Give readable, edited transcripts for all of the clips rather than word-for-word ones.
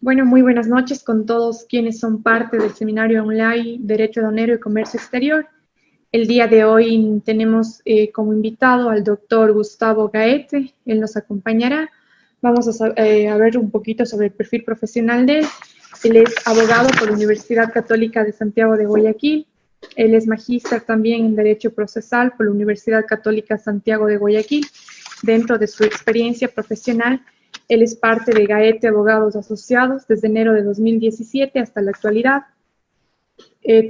Bueno, muy buenas noches con todos quienes son parte del seminario online Derecho Aduanero y Comercio Exterior. El día de hoy tenemos como invitado al doctor Gustavo Gaete. Él nos acompañará. Vamos a ver un poquito sobre el perfil profesional de él. Él es abogado por la Universidad Católica de Santiago de Guayaquil. Él es magíster también en Derecho Procesal por la Universidad Católica Santiago de Guayaquil. Dentro de su experiencia profesional, él es parte de Gaete Abogados Asociados desde enero de 2017 hasta la actualidad.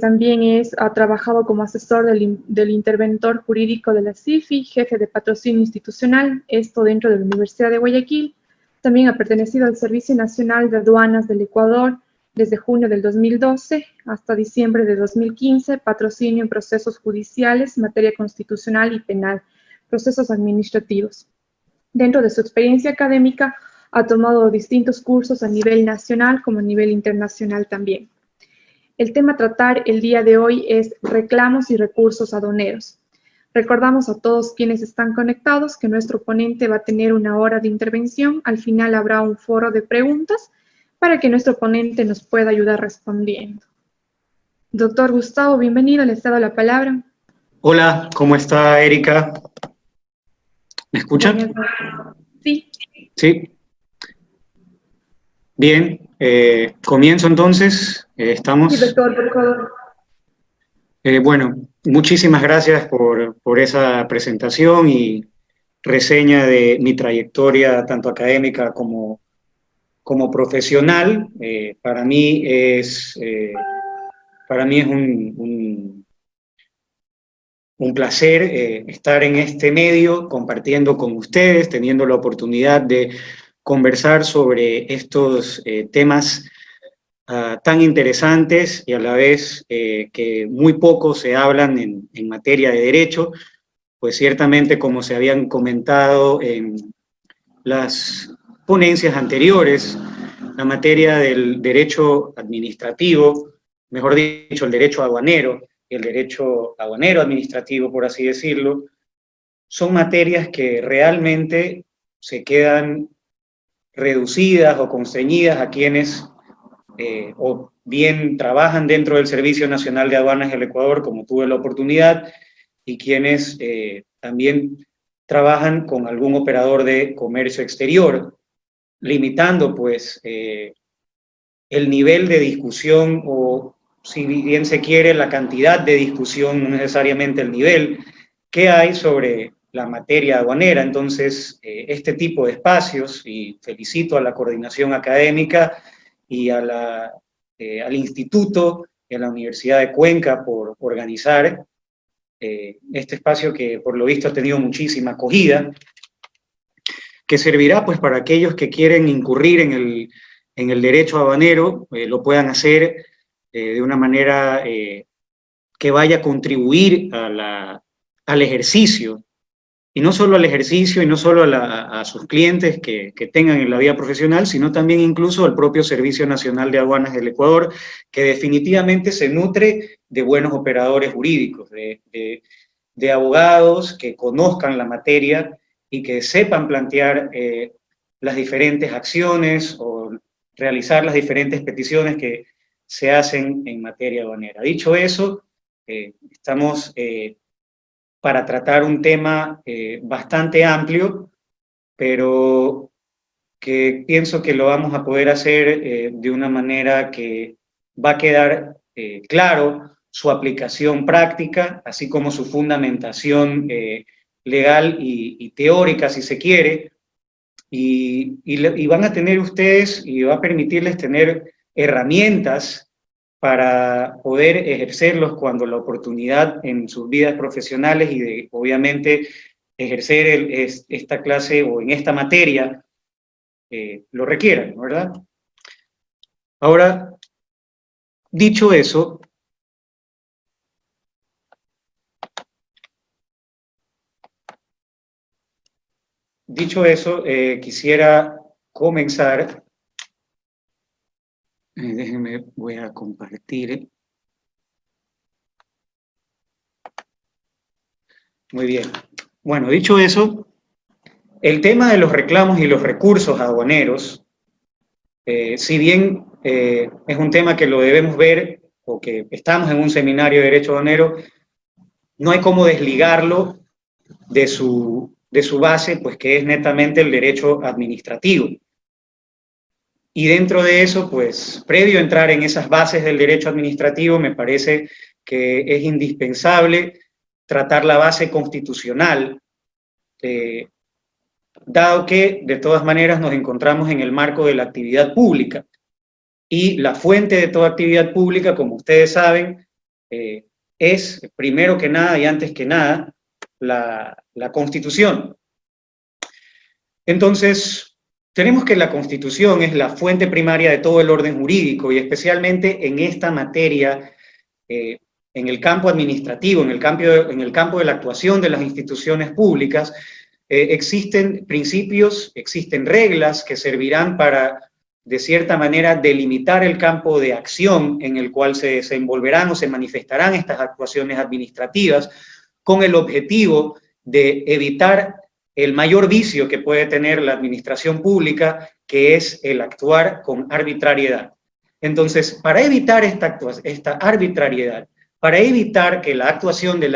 También ha trabajado como asesor del interventor jurídico de la CIFI, jefe de patrocinio institucional, esto dentro de la Universidad de Guayaquil. También ha pertenecido al Servicio Nacional de Aduanas del Ecuador desde junio del 2012 hasta diciembre de 2015, patrocinio en procesos judiciales, materia constitucional y penal, procesos administrativos. Dentro de su experiencia académica, ha tomado distintos cursos a nivel nacional como a nivel internacional también. El tema a tratar el día de hoy es reclamos y recursos aduaneros. Recordamos a todos quienes están conectados que nuestro ponente va a tener 1 hora de intervención. Al final habrá un foro de preguntas para que nuestro ponente nos pueda ayudar respondiendo. Doctor Gustavo, bienvenido, le cedo la palabra. Hola, ¿cómo está Erika? ¿Me escucha? Sí. Sí. Bien, comienzo entonces. Estamos. Sí, doctor, por favor. Bueno, muchísimas gracias por esa presentación y reseña de mi trayectoria, tanto académica como profesional. Para mí es un placer estar en este medio, compartiendo con ustedes, teniendo la oportunidad de conversar sobre estos temas tan interesantes y a la vez que muy poco se hablan en materia de derecho, pues ciertamente, como se habían comentado en las ponencias anteriores, la materia del derecho administrativo, mejor dicho, el derecho aduanero y el derecho aduanero administrativo, por así decirlo, son materias que realmente se quedan reducidas o constreñidas a quienes o bien trabajan dentro del Servicio Nacional de Aduanas del Ecuador, como tuve la oportunidad, y quienes también trabajan con algún operador de comercio exterior, limitando pues el nivel de discusión o, si bien se quiere, la cantidad de discusión, no necesariamente el nivel que hay sobre la materia aduanera. Entonces, este tipo de espacios, y felicito a la coordinación académica y al instituto y a la Universidad de Cuenca por organizar este espacio que por lo visto ha tenido muchísima acogida, que servirá pues para aquellos que quieren incurrir en el derecho aduanero, lo puedan hacer de una manera que vaya a contribuir al ejercicio, y no solo al ejercicio y no solo a sus clientes que tengan en la vida profesional, sino también incluso al propio Servicio Nacional de Aduanas del Ecuador, que definitivamente se nutre de buenos operadores jurídicos, de abogados que conozcan la materia y que sepan plantear las diferentes acciones o realizar las diferentes peticiones que se hacen en materia aduanera. Dicho eso, estamos para tratar un tema bastante amplio, pero que pienso que lo vamos a poder hacer de una manera que va a quedar claro su aplicación práctica, así como su fundamentación legal y teórica, si se quiere, y van a tener ustedes, y va a permitirles tener herramientas para poder ejercerlos cuando la oportunidad en sus vidas profesionales y de, obviamente, ejercer esta clase o en esta materia lo requieran, ¿verdad? Ahora, dicho eso, quisiera comenzar. Déjenme, voy a compartir. Muy bien. Bueno, dicho eso, el tema de los reclamos y los recursos aduaneros si bien es un tema que lo debemos ver, o que estamos en un seminario de derecho aduanero, no hay cómo desligarlo de su base, pues que es netamente el derecho administrativo. Y dentro de eso, pues, previo a entrar en esas bases del derecho administrativo, me parece que es indispensable tratar la base constitucional, dado que, de todas maneras, nos encontramos en el marco de la actividad pública. Y la fuente de toda actividad pública, como ustedes saben, es, primero que nada y antes que nada, la Constitución. Entonces, tenemos que la Constitución es la fuente primaria de todo el orden jurídico, y especialmente en esta materia, en el campo administrativo, en el campo de la actuación de las instituciones públicas, existen principios, existen reglas que servirán para, de cierta manera, delimitar el campo de acción en el cual se desenvolverán o se manifestarán estas actuaciones administrativas, con el objetivo de evitar el mayor vicio que puede tener la administración pública, que es el actuar con arbitrariedad. Entonces, para evitar esta arbitrariedad, para evitar que la actuación de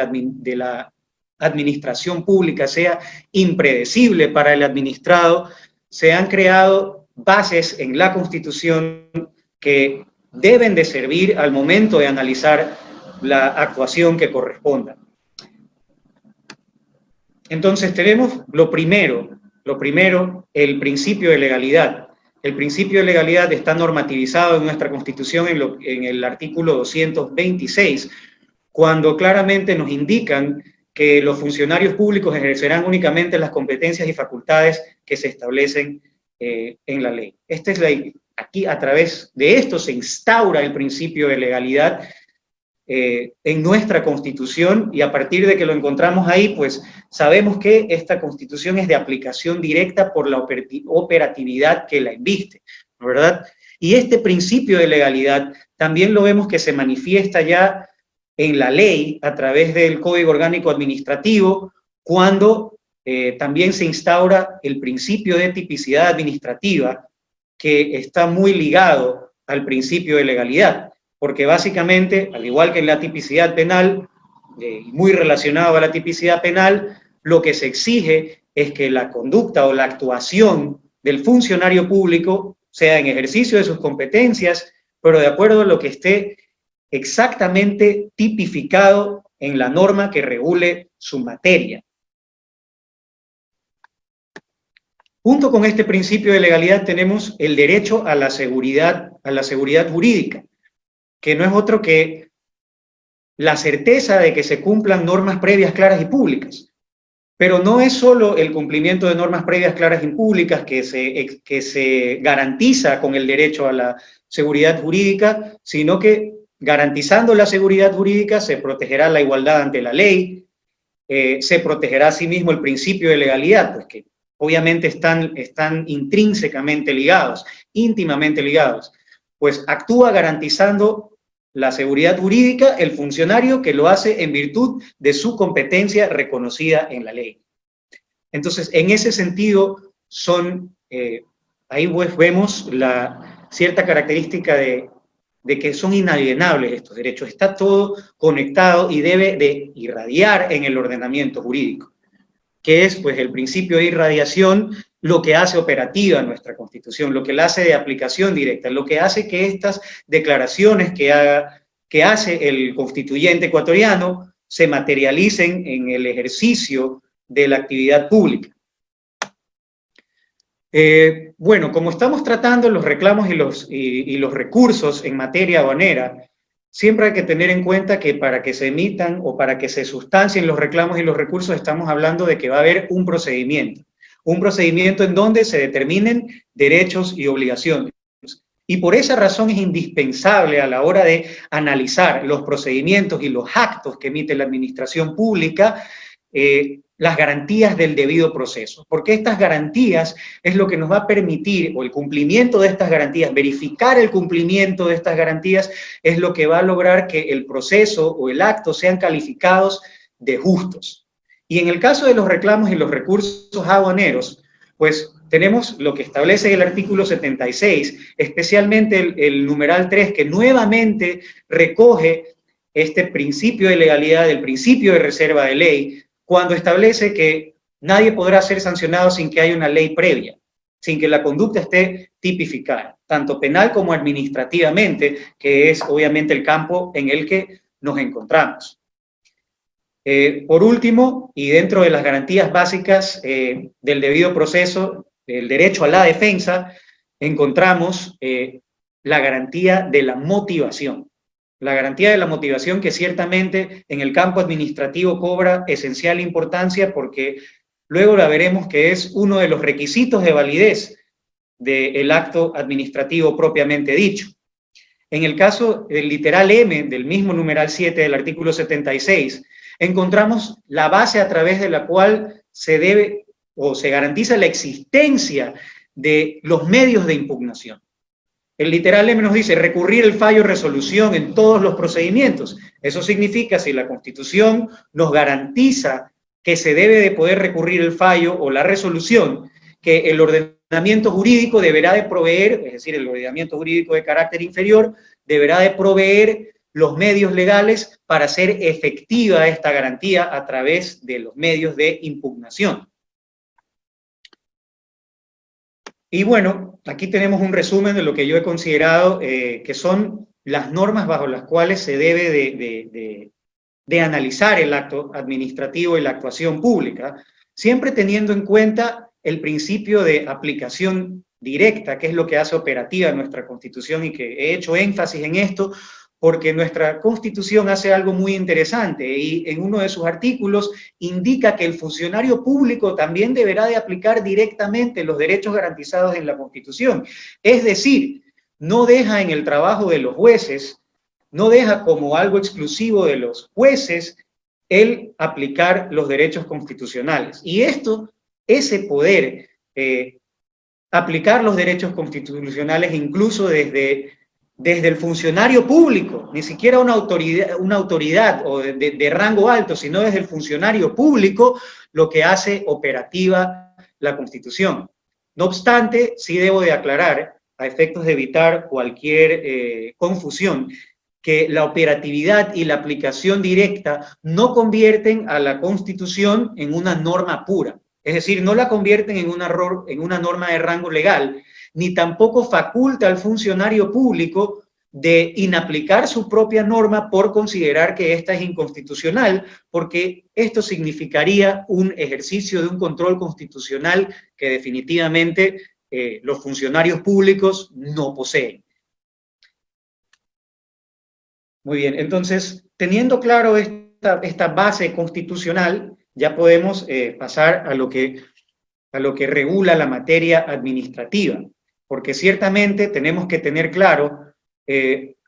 la administración pública sea impredecible para el administrado, se han creado bases en la Constitución que deben de servir al momento de analizar la actuación que corresponda. Entonces tenemos lo primero, el principio de legalidad. El principio de legalidad está normativizado en nuestra Constitución en el artículo 226, cuando claramente nos indican que los funcionarios públicos ejercerán únicamente las competencias y facultades que se establecen en la ley. Esta es aquí, a través de esto se instaura el principio de legalidad en nuestra Constitución, y a partir de que lo encontramos ahí, pues sabemos que esta Constitución es de aplicación directa por la operatividad que la inviste, ¿verdad? Y este principio de legalidad también lo vemos que se manifiesta ya en la ley a través del Código Orgánico Administrativo, cuando también se instaura el principio de tipicidad administrativa, que está muy ligado al principio de legalidad, porque básicamente, al igual que en la tipicidad penal, muy relacionado a la tipicidad penal, lo que se exige es que la conducta o la actuación del funcionario público sea en ejercicio de sus competencias, pero de acuerdo a lo que esté exactamente tipificado en la norma que regule su materia. Junto con este principio de legalidad tenemos el derecho a la seguridad jurídica, que no es otro que la certeza de que se cumplan normas previas, claras y públicas. Pero no es solo el cumplimiento de normas previas, claras y públicas que se garantiza con el derecho a la seguridad jurídica, sino que garantizando la seguridad jurídica se protegerá la igualdad ante la ley, se protegerá asimismo el principio de legalidad, pues que obviamente están intrínsecamente ligados, íntimamente ligados, pues actúa garantizando la seguridad jurídica el funcionario que lo hace en virtud de su competencia reconocida en la ley. Entonces, en ese sentido, ahí pues vemos la cierta característica de que son inalienables estos derechos. Está todo conectado y debe de irradiar en el ordenamiento jurídico, que es pues el principio de irradiación lo que hace operativa nuestra Constitución, lo que la hace de aplicación directa, lo que hace que estas declaraciones que hace el constituyente ecuatoriano se materialicen en el ejercicio de la actividad pública. Bueno, como estamos tratando los reclamos y los recursos en materia aduanera, siempre hay que tener en cuenta que para que se emitan o para que se sustancien los reclamos y los recursos estamos hablando de que va a haber un procedimiento en donde se determinen derechos y obligaciones. Y por esa razón es indispensable a la hora de analizar los procedimientos y los actos que emite la administración pública, las garantías del debido proceso, porque estas garantías es lo que nos va a permitir, o el cumplimiento de estas garantías, verificar el cumplimiento de estas garantías, es lo que va a lograr que el proceso o el acto sean calificados de justos. Y en el caso de los reclamos y los recursos aduaneros, pues tenemos lo que establece el artículo 76, especialmente el numeral 3, que nuevamente recoge este principio de legalidad, el principio de reserva de ley, cuando establece que nadie podrá ser sancionado sin que haya una ley previa, sin que la conducta esté tipificada, tanto penal como administrativamente, que es obviamente el campo en el que nos encontramos. Por último, y dentro de las garantías básicas del debido proceso, el derecho a la defensa, encontramos la garantía de la motivación. La garantía de la motivación que ciertamente en el campo administrativo cobra esencial importancia porque luego la veremos que es uno de los requisitos de validez del acto administrativo propiamente dicho. En el caso del literal M del mismo numeral 7 del artículo 76, encontramos la base a través de la cual se debe o se garantiza la existencia de los medios de impugnación. El literal M nos dice recurrir el fallo o resolución en todos los procedimientos. Eso significa, si la Constitución nos garantiza que se debe de poder recurrir el fallo o la resolución, que el ordenamiento jurídico deberá de proveer, es decir, el ordenamiento jurídico de carácter inferior, deberá de proveer los medios legales para hacer efectiva esta garantía a través de los medios de impugnación. Y bueno, aquí tenemos un resumen de lo que yo he considerado que son las normas bajo las cuales se debe de analizar el acto administrativo y la actuación pública, siempre teniendo en cuenta el principio de aplicación directa, que es lo que hace operativa nuestra Constitución, y que he hecho énfasis en esto porque nuestra Constitución hace algo muy interesante y en uno de sus artículos indica que el funcionario público también deberá de aplicar directamente los derechos garantizados en la Constitución. Es decir, no deja en el trabajo de los jueces, no deja como algo exclusivo de los jueces el aplicar los derechos constitucionales. Y ese poder, aplicar los derechos constitucionales incluso desde el funcionario público, ni siquiera una autoridad o de rango alto, sino desde el funcionario público, lo que hace operativa la Constitución. No obstante, sí debo de aclarar, a efectos de evitar cualquier confusión, que la operatividad y la aplicación directa no convierten a la Constitución en una norma pura. Es decir, no la convierten en una norma de rango legal, ni tampoco faculta al funcionario público de inaplicar su propia norma por considerar que ésta es inconstitucional, porque esto significaría un ejercicio de un control constitucional que definitivamente los funcionarios públicos no poseen. Muy bien, entonces, teniendo claro esta base constitucional, ya podemos pasar a lo que regula la materia administrativa, porque ciertamente tenemos que tener claro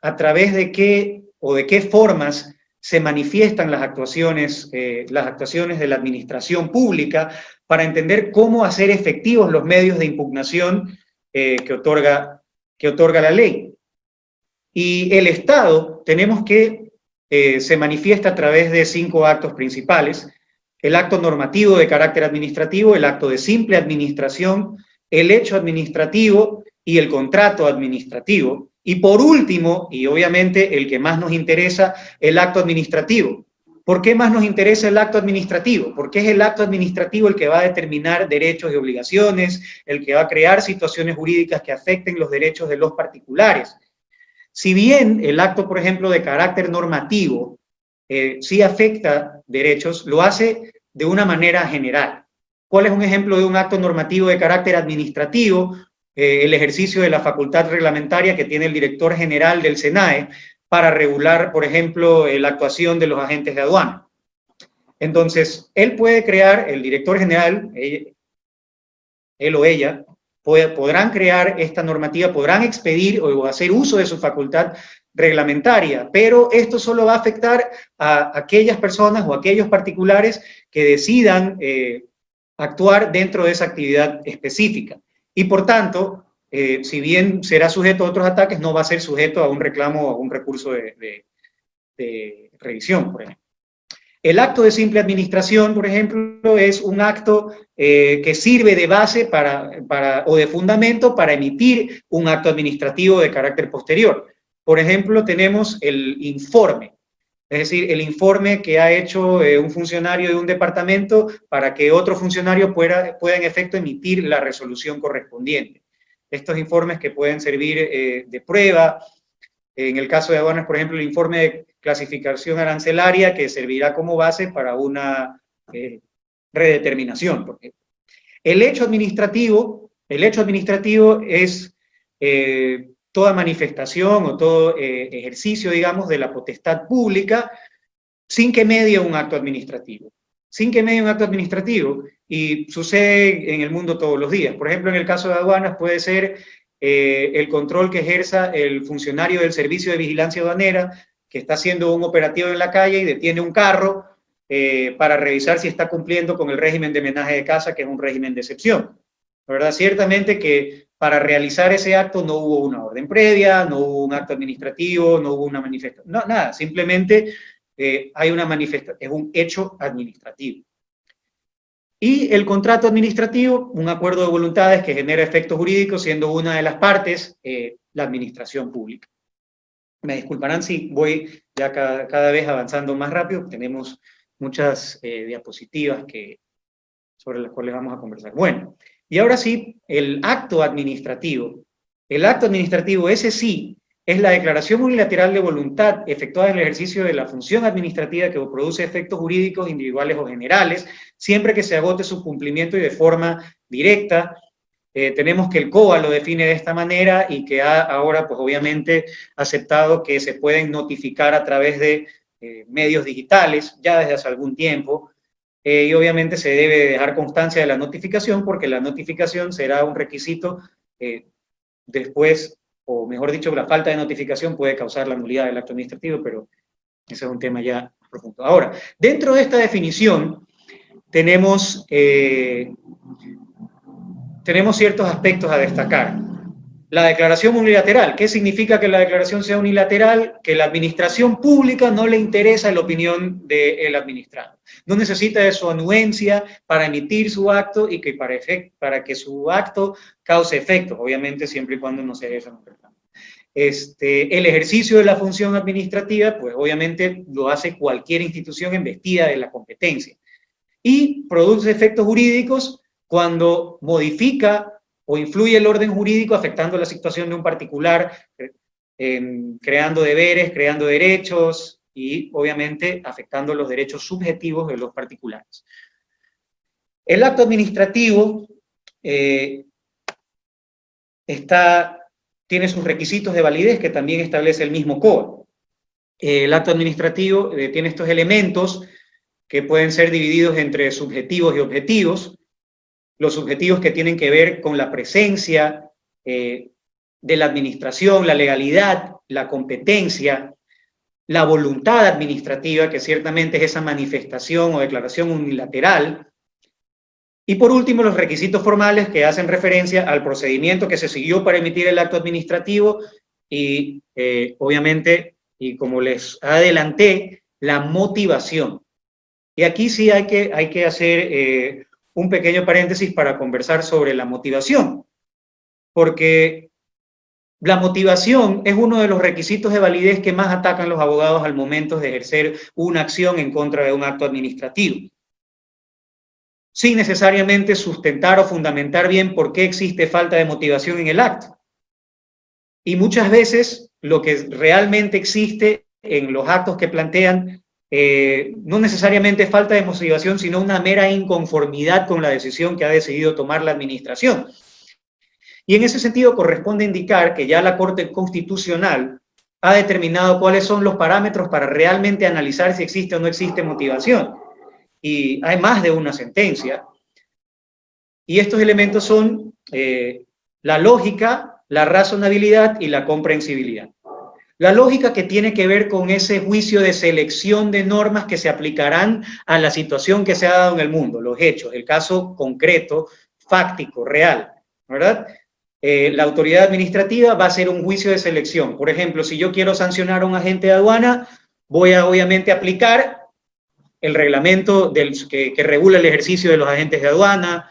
a través de qué formas se manifiestan las actuaciones de la administración pública para entender cómo hacer efectivos los medios de impugnación que otorga la ley. Y el Estado tenemos que se manifiesta a través de 5 actos principales: el acto normativo de carácter administrativo, el acto de simple administración, el hecho administrativo y el contrato administrativo. Y por último, y obviamente el que más nos interesa, el acto administrativo. ¿Por qué más nos interesa el acto administrativo? Porque es el acto administrativo el que va a determinar derechos y obligaciones, el que va a crear situaciones jurídicas que afecten los derechos de los particulares. Si bien el acto, por ejemplo, de carácter normativo sí afecta derechos, lo hace de una manera general. ¿Cuál es un ejemplo de un acto normativo de carácter administrativo? El ejercicio de la facultad reglamentaria que tiene el director general del SENAE para regular, por ejemplo, la actuación de los agentes de aduana. Entonces, él puede crear, el director general, él o ella, podrán crear esta normativa, podrán expedir o hacer uso de su facultad reglamentaria, pero esto solo va a afectar a aquellas personas o aquellos particulares que decidan actuar dentro de esa actividad específica. Y por tanto, si bien será sujeto a otros ataques, no va a ser sujeto a un reclamo o a un recurso de revisión, por ejemplo. El acto de simple administración, por ejemplo, es un acto que sirve de base o de fundamento para emitir un acto administrativo de carácter posterior. Por ejemplo, tenemos el informe, es decir, el informe que ha hecho un funcionario de un departamento para que otro funcionario pueda en efecto emitir la resolución correspondiente. Estos informes que pueden servir de prueba. En el caso de aduanas, por ejemplo, el informe de clasificación arancelaria que servirá como base para una redeterminación. El hecho administrativo es toda manifestación o todo ejercicio, digamos, de la potestad pública sin que medie un acto administrativo. Sin que medie un acto administrativo, y sucede en el mundo todos los días. Por ejemplo, en el caso de aduanas puede ser el control que ejerza el funcionario del Servicio de Vigilancia Aduanera que está haciendo un operativo en la calle y detiene un carro para revisar si está cumpliendo con el régimen de menaje de casa, que es un régimen de excepción. La verdad, ciertamente que para realizar ese acto no hubo una orden previa, no hubo un acto administrativo, no hubo una manifestación, no, nada, simplemente hay una manifestación, es un hecho administrativo. Y el contrato administrativo, un acuerdo de voluntades que genera efectos jurídicos, siendo una de las partes la administración pública. Me disculparán si voy ya cada vez avanzando más rápido, tenemos muchas diapositivas sobre las cuales vamos a conversar. Bueno, y ahora sí, el acto administrativo. El acto administrativo, ese sí, es la declaración unilateral de voluntad efectuada en el ejercicio de la función administrativa que produce efectos jurídicos individuales o generales, siempre que se agote su cumplimiento y de forma directa. Tenemos que el COA lo define de esta manera y que ha ahora, pues obviamente, aceptado que se pueden notificar a través de medios digitales, ya desde hace algún tiempo, y obviamente se debe dejar constancia de la notificación, porque la notificación será un requisito después, o mejor dicho, la falta de notificación puede causar la nulidad del acto administrativo, pero ese es un tema ya profundo. Ahora, dentro de esta definición tenemos ciertos aspectos a destacar. La declaración unilateral. ¿Qué significa que la declaración sea unilateral? Que la administración pública no le interesa la opinión del administrado. No necesita de su anuencia para emitir su acto y que para que su acto cause efectos, obviamente siempre y cuando no se ejerza en libertad. El ejercicio de la función administrativa, pues obviamente lo hace cualquier institución investida de la competencia. Y produce efectos jurídicos cuando modifica o influye el orden jurídico afectando la situación de un particular, creando deberes, creando derechos y obviamente afectando los derechos subjetivos de los particulares. El acto administrativo tiene sus requisitos de validez que también establece el mismo COA. El acto administrativo tiene estos elementos que pueden ser divididos entre subjetivos y objetivos. Los subjetivos que tienen que ver con la presencia de la administración, la legalidad, la competencia, la voluntad administrativa, que ciertamente es esa manifestación o declaración unilateral. Y por último, los requisitos formales que hacen referencia al procedimiento que se siguió para emitir el acto administrativo y obviamente, y como les adelanté, la motivación. Y aquí sí hay que hacer un pequeño paréntesis para conversar sobre la motivación, porque la motivación es uno de los requisitos de validez que más atacan los abogados al momento de ejercer una acción en contra de un acto administrativo, sin necesariamente sustentar o fundamentar bien por qué existe falta de motivación en el acto. Y muchas veces lo que realmente existe en los actos que plantean no necesariamente falta de motivación, sino una mera inconformidad con la decisión que ha decidido tomar la administración. Y en ese sentido corresponde indicar que ya la Corte Constitucional ha determinado cuáles son los parámetros para realmente analizar si existe o no existe motivación. Y hay más de una sentencia. Y estos elementos son la lógica, la razonabilidad y la comprensibilidad. La lógica que tiene que ver con ese juicio de selección de normas que se aplicarán a la situación que se ha dado en el mundo, los hechos, el caso concreto, fáctico, real, ¿verdad? La autoridad administrativa va a hacer un juicio de selección. Por ejemplo, si yo quiero sancionar a un agente de aduana, voy a obviamente aplicar el reglamento que regula el ejercicio de los agentes de aduana,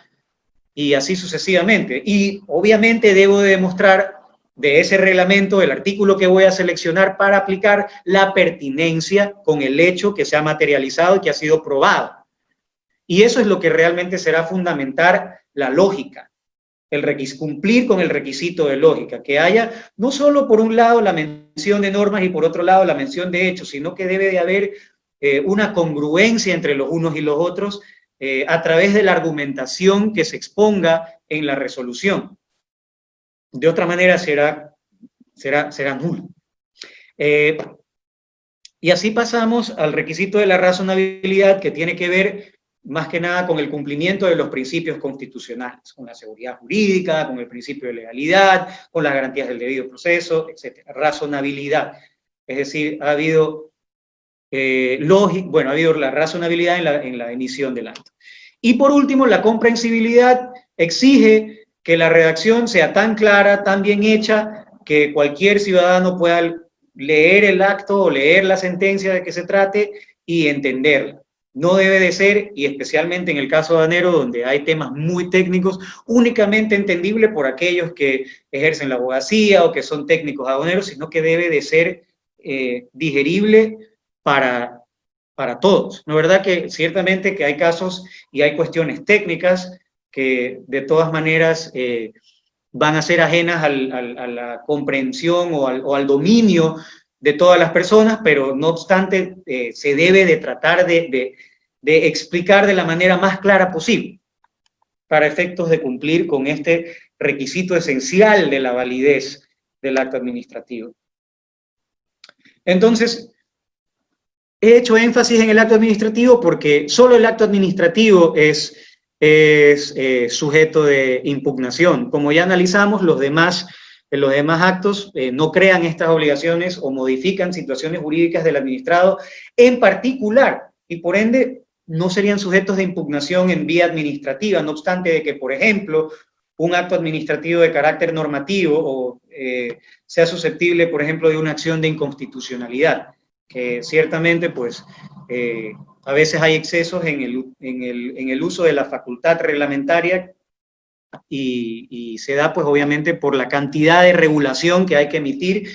y así sucesivamente. Y obviamente debo demostrar de ese reglamento, el artículo que voy a seleccionar para aplicar, la pertinencia con el hecho que se ha materializado y que ha sido probado. Y eso es lo que realmente será fundamentar la lógica, cumplir con el requisito de lógica, que haya no solo por un lado la mención de normas y por otro lado la mención de hechos, sino que debe de haber una congruencia entre los unos y los otros a través de la argumentación que se exponga en la resolución. De otra manera será nulo. Y así pasamos al requisito de la razonabilidad, que tiene que ver más que nada con el cumplimiento de los principios constitucionales, con la seguridad jurídica, con el principio de legalidad, con las garantías del debido proceso, etc. Razonabilidad. Es decir, ha habido ha habido la razonabilidad en la emisión del acto. Y por último, la comprensibilidad exige que la redacción sea tan clara, tan bien hecha, que cualquier ciudadano pueda leer el acto o leer la sentencia de que se trate y entenderla. No debe de ser, y especialmente en el caso aduanero, donde hay temas muy técnicos, únicamente entendible por aquellos que ejercen la abogacía o que son técnicos aduaneros, sino que debe de ser digerible para todos. ¿No es verdad que ciertamente que hay casos y hay cuestiones técnicas que de todas maneras van a ser ajenas a la comprensión o al dominio de todas las personas, pero no obstante se debe de tratar de explicar de la manera más clara posible para efectos de cumplir con este requisito esencial de la validez del acto administrativo. Entonces, he hecho énfasis en el acto administrativo porque solo el acto administrativo es sujeto de impugnación. Como ya analizamos, los demás actos no crean estas obligaciones o modifican situaciones jurídicas del administrado en particular, y por ende no serían sujetos de impugnación en vía administrativa, no obstante de que, por ejemplo, un acto administrativo de carácter normativo sea susceptible, por ejemplo, de una acción de inconstitucionalidad, que ciertamente, pues, a veces hay excesos en el uso de la facultad reglamentaria y se da, pues, obviamente, por la cantidad de regulación que hay que emitir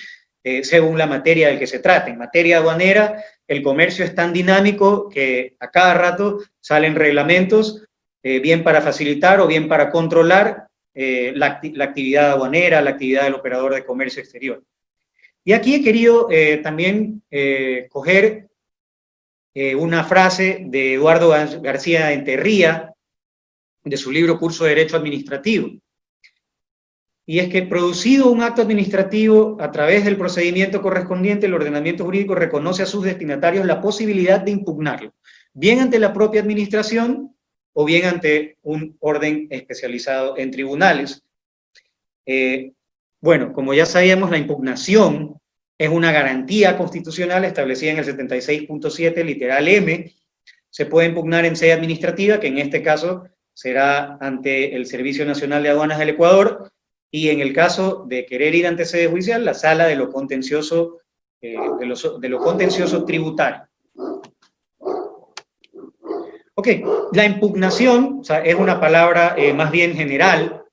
según la materia del que se trate. En materia aduanera, el comercio es tan dinámico que a cada rato salen reglamentos, bien para facilitar o bien para controlar la actividad aduanera, la actividad del operador de comercio exterior. Y aquí he querido también coger una frase de Eduardo García Enterría, de su libro Curso de Derecho Administrativo. Y es que, producido un acto administrativo a través del procedimiento correspondiente, el ordenamiento jurídico reconoce a sus destinatarios la posibilidad de impugnarlo, bien ante la propia administración o bien ante un orden especializado en tribunales. Bueno, como ya sabíamos, la impugnación es una garantía constitucional establecida en el 76.7, literal M. Se puede impugnar en sede administrativa, que en este caso será ante el Servicio Nacional de Aduanas del Ecuador, y en el caso de querer ir ante sede judicial, la sala de lo contencioso, tributario. Ok, la impugnación, o sea, es una palabra más bien general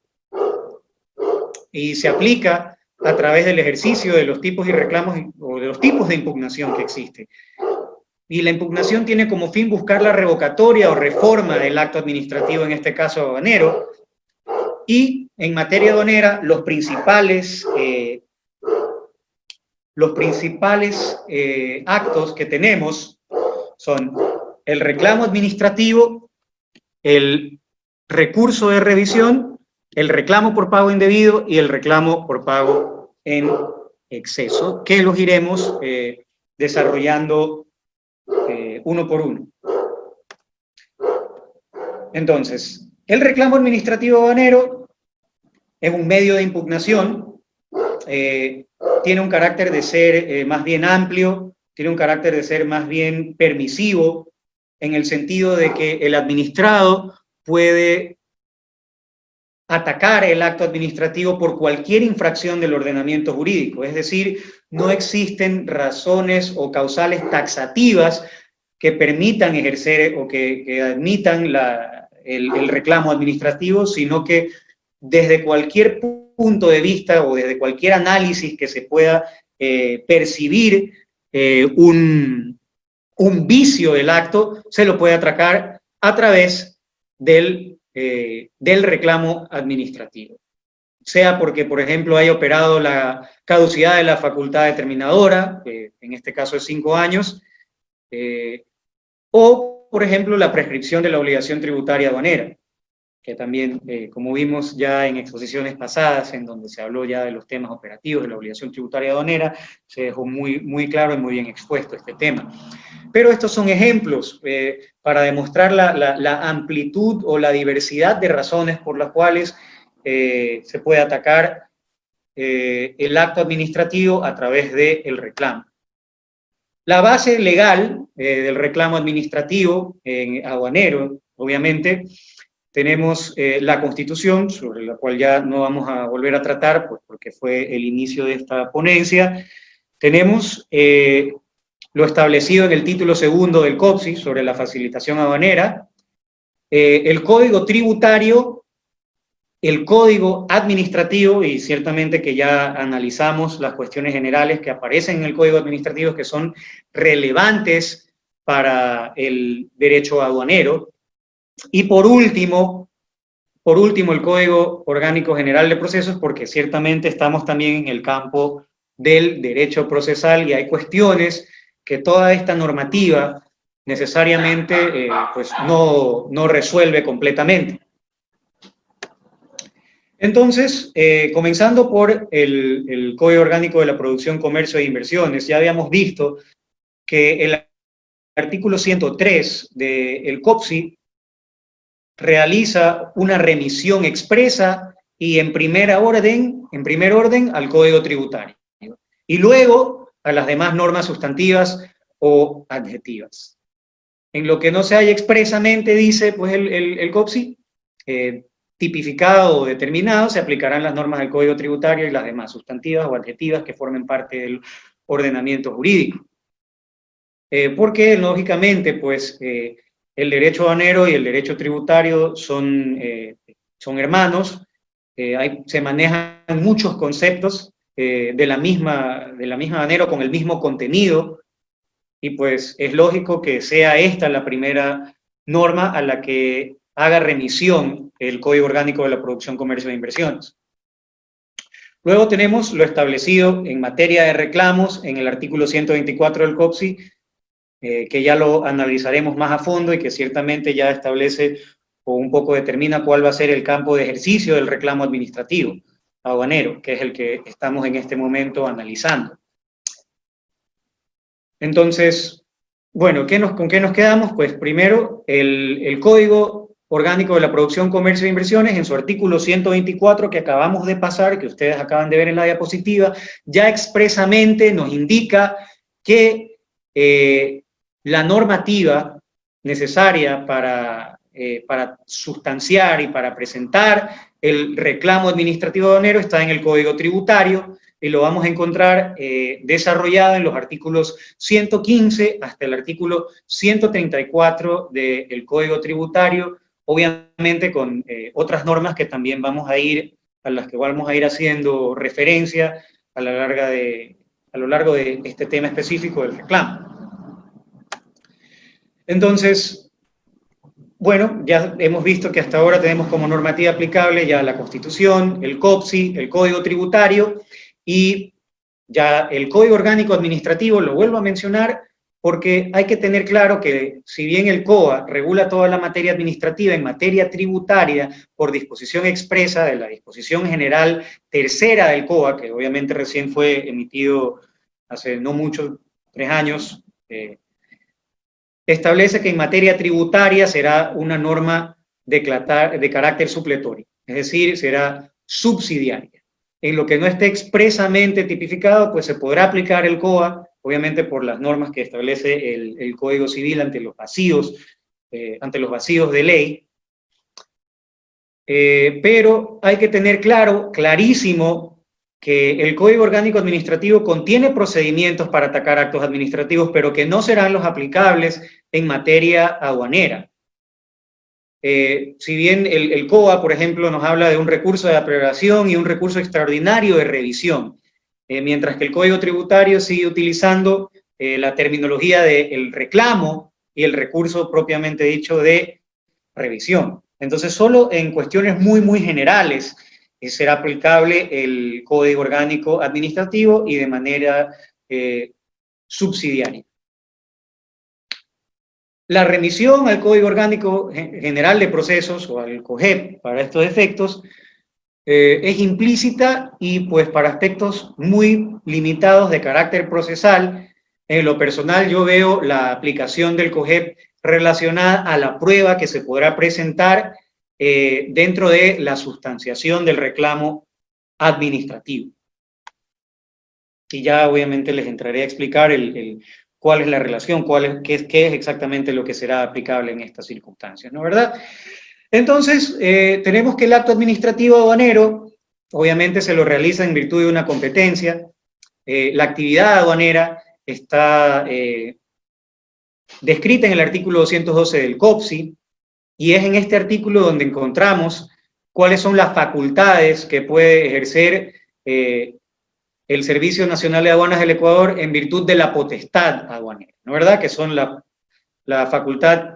y se aplica a través del ejercicio de los tipos y reclamos o de los tipos de impugnación que existen. Y la impugnación tiene como fin buscar la revocatoria o reforma del acto administrativo, en este caso aduanero. Y en materia aduanera, los principales actos que tenemos son el reclamo administrativo, el recurso de revisión, el reclamo por pago indebido y el reclamo por pago en exceso, que los iremos desarrollando uno por uno. Entonces, el reclamo administrativo aduanero es un medio de impugnación, tiene un carácter de ser más bien amplio, tiene un carácter de ser más bien permisivo, en el sentido de que el administrado puede atacar el acto administrativo por cualquier infracción del ordenamiento jurídico, es decir, no existen razones o causales taxativas que permitan ejercer o que admitan el reclamo administrativo, sino que desde cualquier punto de vista o desde cualquier análisis que se pueda percibir un vicio del acto, se lo puede atracar a través del reclamo administrativo. Sea porque, por ejemplo, haya operado la caducidad de la facultad determinadora, en este caso es 5 años, o, por ejemplo, la prescripción de la obligación tributaria aduanera, que también, como vimos ya en exposiciones pasadas, en donde se habló ya de los temas operativos de la obligación tributaria aduanera, se dejó muy claro y muy bien expuesto este tema. Pero estos son ejemplos para demostrar la amplitud o la diversidad de razones por las cuales se puede atacar el acto administrativo a través del reclamo. La base legal del reclamo administrativo aduanero, obviamente, tenemos la Constitución, sobre la cual ya no vamos a volver a tratar, pues, porque fue el inicio de esta ponencia. Tenemos lo establecido en el título segundo del COPSI sobre la facilitación aduanera, el Código Tributario, el Código Administrativo, y ciertamente que ya analizamos las cuestiones generales que aparecen en el Código Administrativo que son relevantes para el derecho aduanero, y por último el Código Orgánico General de Procesos, porque ciertamente estamos también en el campo del derecho procesal y hay cuestiones que toda esta normativa necesariamente pues no resuelve completamente. Entonces, comenzando por el Código Orgánico de la Producción, Comercio e Inversiones, ya habíamos visto que el artículo 103 del COPSI realiza una remisión expresa y en primer orden al Código Tributario y luego a las demás normas sustantivas o adjetivas. En lo que no se haya expresamente, dice pues el COPSI, tipificado o determinado, se aplicarán las normas del Código Tributario y las demás sustantivas o adjetivas que formen parte del ordenamiento jurídico. Porque, lógicamente, pues, el derecho aduanero y el derecho tributario son hermanos, se manejan muchos conceptos de la misma manera, con el mismo contenido, y pues es lógico que sea esta la primera norma a la que haga remisión el Código Orgánico de la Producción, Comercio e Inversiones. Luego tenemos lo establecido en materia de reclamos en el artículo 124 del COPSI, que ya lo analizaremos más a fondo y que ciertamente ya establece o un poco determina cuál va a ser el campo de ejercicio del reclamo administrativo aduanero, que es el que estamos en este momento analizando. Entonces, bueno, ¿con qué nos quedamos? Pues primero, el Código Orgánico de la Producción, Comercio e Inversiones, en su artículo 124 que acabamos de pasar, que ustedes acaban de ver en la diapositiva, ya expresamente nos indica que la normativa necesaria para sustanciar y para presentar el reclamo administrativo aduanero está en el Código Tributario y lo vamos a encontrar desarrollado en los artículos 115 hasta el artículo 134 del Código Tributario, obviamente con otras normas que también a las que vamos a ir haciendo referencia a lo largo de este tema específico del reclamo. Entonces, bueno, ya hemos visto que hasta ahora tenemos como normativa aplicable ya la Constitución, el COPSI, el Código Tributario y ya el Código Orgánico Administrativo, lo vuelvo a mencionar porque hay que tener claro que si bien el COA regula toda la materia administrativa en materia tributaria por disposición expresa de la disposición general tercera del COA, que obviamente recién fue emitido hace no mucho, 3 años, establece que en materia tributaria será una norma de carácter supletorio, es decir, será subsidiaria. En lo que no esté expresamente tipificado, pues se podrá aplicar el COA, obviamente por las normas que establece el Código Civil ante los vacíos de ley, pero hay que tener clarísimo, que el Código Orgánico Administrativo contiene procedimientos para atacar actos administrativos, pero que no serán los aplicables en materia aduanera. Si bien el COA, por ejemplo, nos habla de un recurso de aprobación y un recurso extraordinario de revisión, mientras que el Código Tributario sigue utilizando la terminología del reclamo y el recurso propiamente dicho de revisión. Entonces, solo en cuestiones muy generales será aplicable el Código Orgánico Administrativo y de manera subsidiaria. La remisión al Código Orgánico General de Procesos, o al COGEP, para estos efectos, es implícita y pues para aspectos muy limitados de carácter procesal. En lo personal yo veo la aplicación del COGEP relacionada a la prueba que se podrá presentar dentro de la sustanciación del reclamo administrativo. Y ya obviamente les entraré a explicar cuál es la relación, qué es exactamente lo que será aplicable en estas circunstancias, ¿no es verdad? Entonces, tenemos que el acto administrativo aduanero, obviamente se lo realiza en virtud de una competencia. La actividad aduanera está descrita en el artículo 212 del COPSI, y es en este artículo donde encontramos cuáles son las facultades que puede ejercer el Servicio Nacional de Aduanas del Ecuador en virtud de la potestad aduanera, ¿no es verdad? Que son la facultad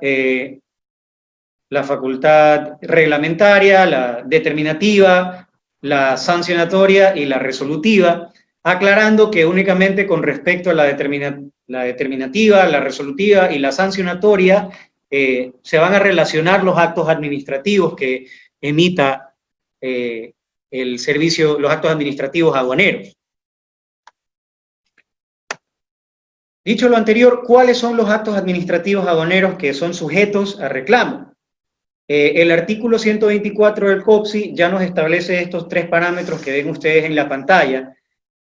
reglamentaria, la determinativa, la sancionatoria y la resolutiva, aclarando que únicamente con respecto a la determinativa, la resolutiva y la sancionatoria se van a relacionar los actos administrativos que emita el servicio, los actos administrativos aduaneros. Dicho lo anterior, ¿cuáles son los actos administrativos aduaneros que son sujetos a reclamo? El artículo 124 del COPSI ya nos establece estos tres parámetros que ven ustedes en la pantalla,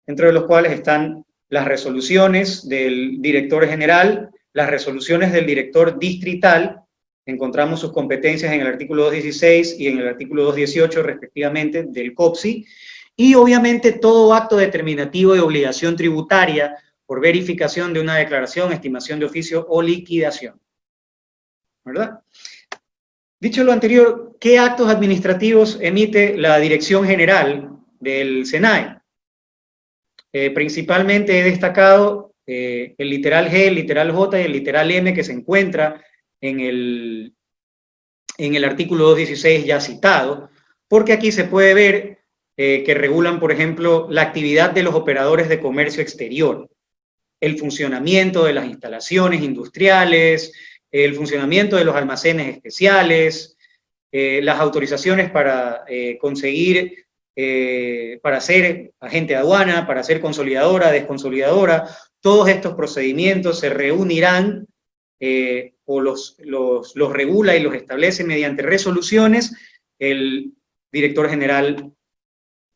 dentro de los cuales están las resoluciones del director general, las resoluciones del director distrital, encontramos sus competencias en el artículo 216 y en el artículo 218 respectivamente del COPSI, y obviamente todo acto determinativo de obligación tributaria por verificación de una declaración, estimación de oficio o liquidación, ¿verdad? Dicho lo anterior, ¿qué actos administrativos emite la Dirección General del SENAE? Principalmente he destacado el literal G, el literal J y el literal M que se encuentra en el artículo 216 ya citado, porque aquí se puede ver que regulan, por ejemplo, la actividad de los operadores de comercio exterior, el funcionamiento de las instalaciones industriales, el funcionamiento de los almacenes especiales, las autorizaciones para conseguir, para ser agente de aduana, para ser consolidadora, desconsolidadora. Todos estos procedimientos se reunirán o los regula y los establece mediante resoluciones el director general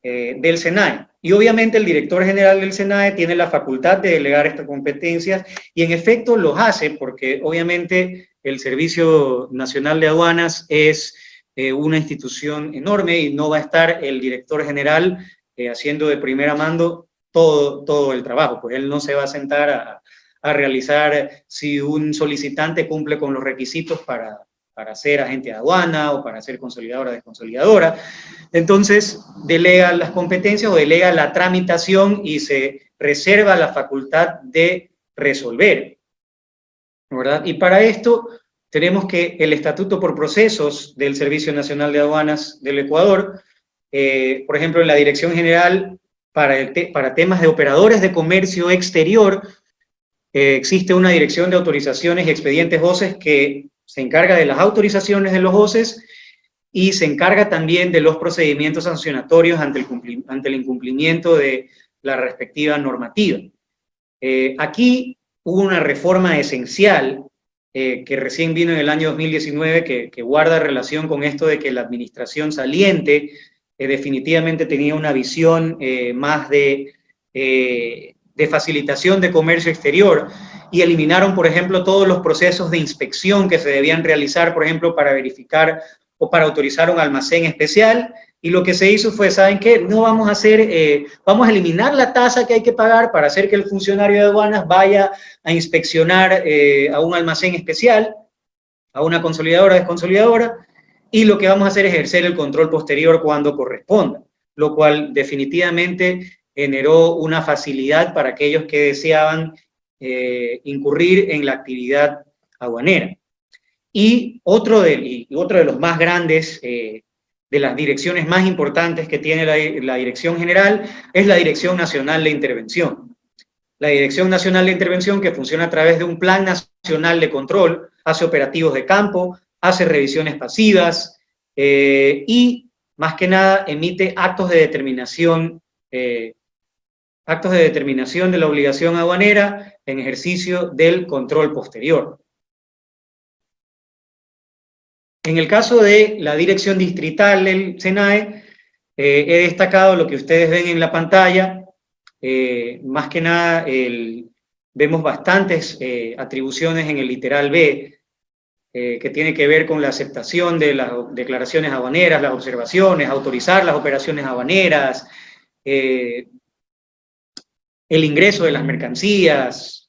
del SENAE. Y obviamente el director general del SENAE tiene la facultad de delegar estas competencias y en efecto los hace porque obviamente el Servicio Nacional de Aduanas es una institución enorme y no va a estar el director general haciendo de primera mano todo el trabajo, pues él no se va a sentar a realizar si un solicitante cumple con los requisitos para ser agente de aduana o para ser consolidadora o desconsolidadora. Entonces, delega las competencias o delega la tramitación y se reserva la facultad de resolver, ¿verdad? Y para esto tenemos que el Estatuto por Procesos del Servicio Nacional de Aduanas del Ecuador, por ejemplo, en la Dirección General para temas de operadores de comercio exterior, existe una dirección de autorizaciones y expedientes OCEs que se encarga de las autorizaciones de los OCEs y se encarga también de los procedimientos sancionatorios ante el incumplimiento de la respectiva normativa. Aquí hubo una reforma esencial que recién vino en el año 2019 que guarda relación con esto de que la administración saliente definitivamente tenía una visión más de facilitación de comercio exterior y eliminaron, por ejemplo, todos los procesos de inspección que se debían realizar, por ejemplo, para verificar o para autorizar un almacén especial, y lo que se hizo fue, ¿saben qué? No vamos a hacer, vamos a eliminar la tasa que hay que pagar para hacer que el funcionario de aduanas vaya a inspeccionar a un almacén especial, a una consolidadora o desconsolidadora, y lo que vamos a hacer es ejercer el control posterior cuando corresponda, lo cual definitivamente generó una facilidad para aquellos que deseaban incurrir en la actividad aduanera. Y otro de los más grandes, de las direcciones más importantes que tiene la Dirección General, es la Dirección Nacional de Intervención. La Dirección Nacional de Intervención, que funciona a través de un Plan Nacional de Control, hace operativos de campo, hace revisiones pasivas y, más que nada, emite actos de determinación de la obligación aduanera en ejercicio del control posterior. En el caso de la dirección distrital del SENAE, he destacado lo que ustedes ven en la pantalla. Más que nada, vemos bastantes atribuciones en el literal B, que tiene que ver con la aceptación de las declaraciones aduaneras, las observaciones, autorizar las operaciones aduaneras, el ingreso de las mercancías.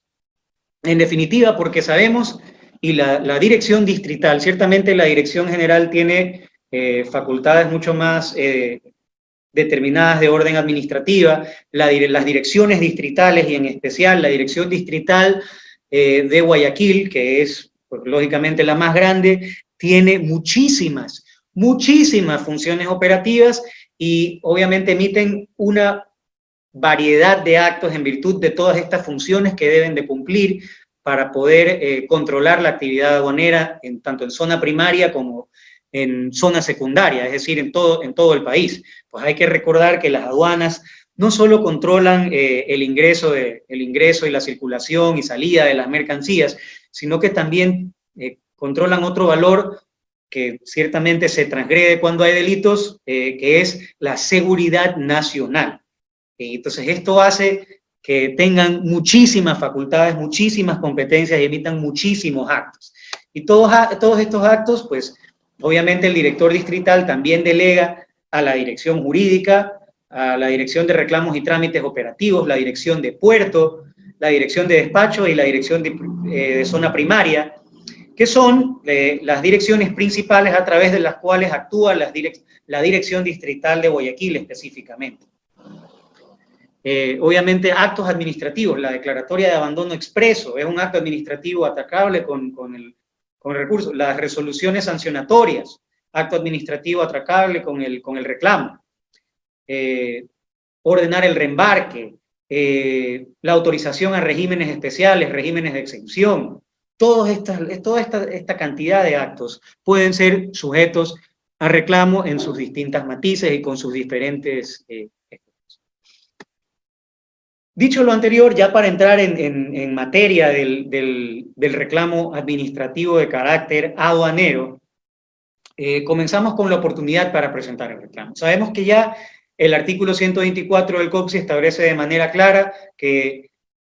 En definitiva, porque sabemos, y la dirección distrital, ciertamente la Dirección General tiene facultades mucho más determinadas de orden administrativa, las direcciones distritales y en especial la Dirección Distrital de Guayaquil, que es pues, lógicamente la más grande, tiene muchísimas funciones operativas y obviamente emiten una variedad de actos en virtud de todas estas funciones que deben de cumplir para poder controlar la actividad aduanera tanto en zona primaria como en zona secundaria, es decir, en todo el país. Pues hay que recordar que las aduanas no solo controlan el ingreso y la circulación y salida de las mercancías, sino que también controlan otro valor que ciertamente se transgrede cuando hay delitos, que es la seguridad nacional. Entonces esto hace que tengan muchísimas facultades, muchísimas competencias y emitan muchísimos actos. Y todos estos actos, pues, obviamente el director distrital también delega a la dirección jurídica, a la dirección de reclamos y trámites operativos, la dirección de puerto, la dirección de despacho y la dirección de zona primaria, que son las direcciones principales a través de las cuales actúa la dirección distrital de Guayaquil específicamente. Obviamente actos administrativos, la declaratoria de abandono expreso es un acto administrativo atacable con el recurso, las resoluciones sancionatorias, acto administrativo atacable con el reclamo, ordenar el reembarque, la autorización a regímenes especiales, regímenes de exención, toda esta cantidad de actos pueden ser sujetos a reclamo en sus distintas matices y con sus diferentes Dicho lo anterior, ya para entrar en materia del reclamo administrativo de carácter aduanero, comenzamos con la oportunidad para presentar el reclamo. Sabemos que ya el artículo 124 del COPSI establece de manera clara que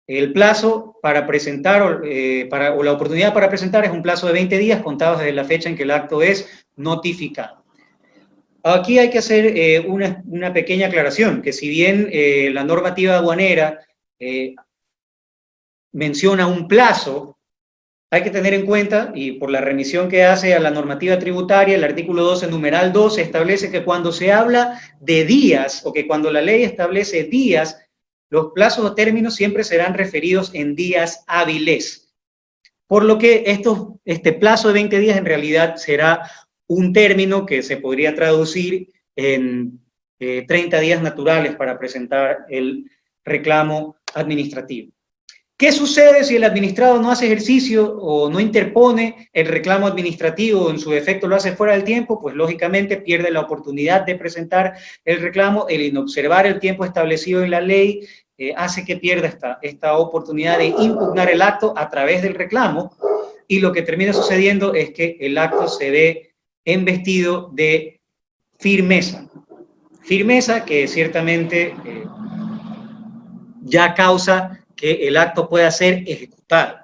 el plazo para presentar o la oportunidad para presentar es un plazo de 20 días contados desde la fecha en que el acto es notificado. Aquí hay que hacer una pequeña aclaración, que si bien la normativa aduanera menciona un plazo, hay que tener en cuenta, y por la remisión que hace a la normativa tributaria, el artículo 12, numeral 12, establece que cuando se habla de días, o que cuando la ley establece días, los plazos o términos siempre serán referidos en días hábiles. Por lo que este plazo de 20 días en realidad será un término que se podría traducir en 30 días naturales para presentar el reclamo administrativo. ¿Qué sucede si el administrado no hace ejercicio o no interpone el reclamo administrativo o en su defecto lo hace fuera del tiempo? Pues lógicamente pierde la oportunidad de presentar el reclamo. El inobservar el tiempo establecido en la ley hace que pierda esta oportunidad de impugnar el acto a través del reclamo, y lo que termina sucediendo es que el acto se ve embestido de firmeza. Firmeza que ciertamente ya causa que el acto pueda ser ejecutado.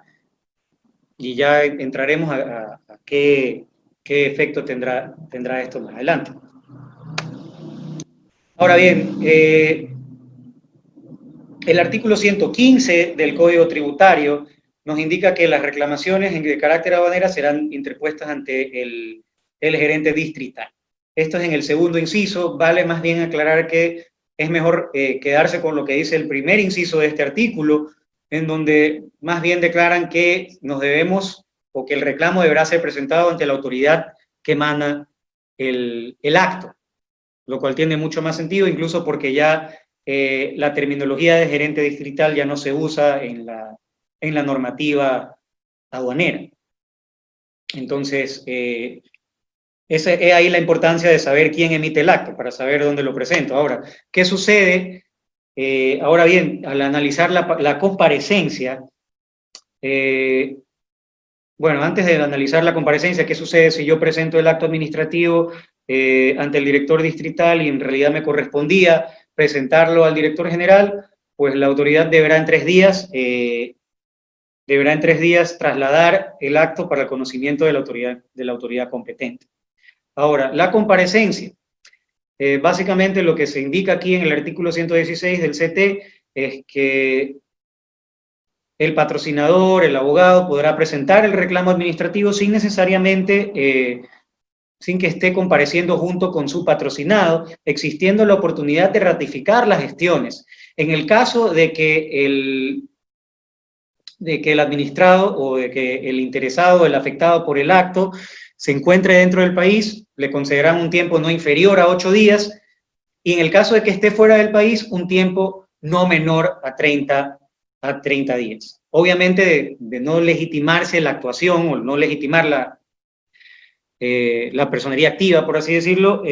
Y ya entraremos a qué qué efecto tendrá esto más adelante. Ahora bien, el artículo 115 del Código Tributario nos indica que las reclamaciones de carácter aduanera serán interpuestas ante el gerente distrital. Esto es en el segundo inciso. Vale más bien aclarar que es mejor quedarse con lo que dice el primer inciso de este artículo, en donde más bien declaran que nos debemos, o que el reclamo deberá ser presentado ante la autoridad que emana el acto, lo cual tiene mucho más sentido, incluso porque ya la terminología de gerente distrital ya no se usa en la normativa aduanera. Entonces, es ahí la importancia de saber quién emite el acto, para saber dónde lo presento. Ahora, ¿qué sucede? Ahora bien, al analizar la comparecencia, bueno, antes de analizar la comparecencia, ¿qué sucede si yo presento el acto administrativo ante el director distrital y en realidad me correspondía presentarlo al director general? Pues la autoridad deberá en 3 días trasladar el acto para el conocimiento de la autoridad competente. Ahora, la comparecencia. Básicamente lo que se indica aquí en el artículo 116 del CT es que el patrocinador, el abogado, podrá presentar el reclamo administrativo sin necesariamente, sin que esté compareciendo junto con su patrocinado, existiendo la oportunidad de ratificar las gestiones. En el caso de que el administrado o de que el interesado, el afectado por el acto, se encuentre dentro del país, le concederán un tiempo no inferior a 8 días, y en el caso de que esté fuera del país, un tiempo no menor a 30 días. Obviamente, de no legitimarse la actuación o no legitimar la personería activa, por así decirlo,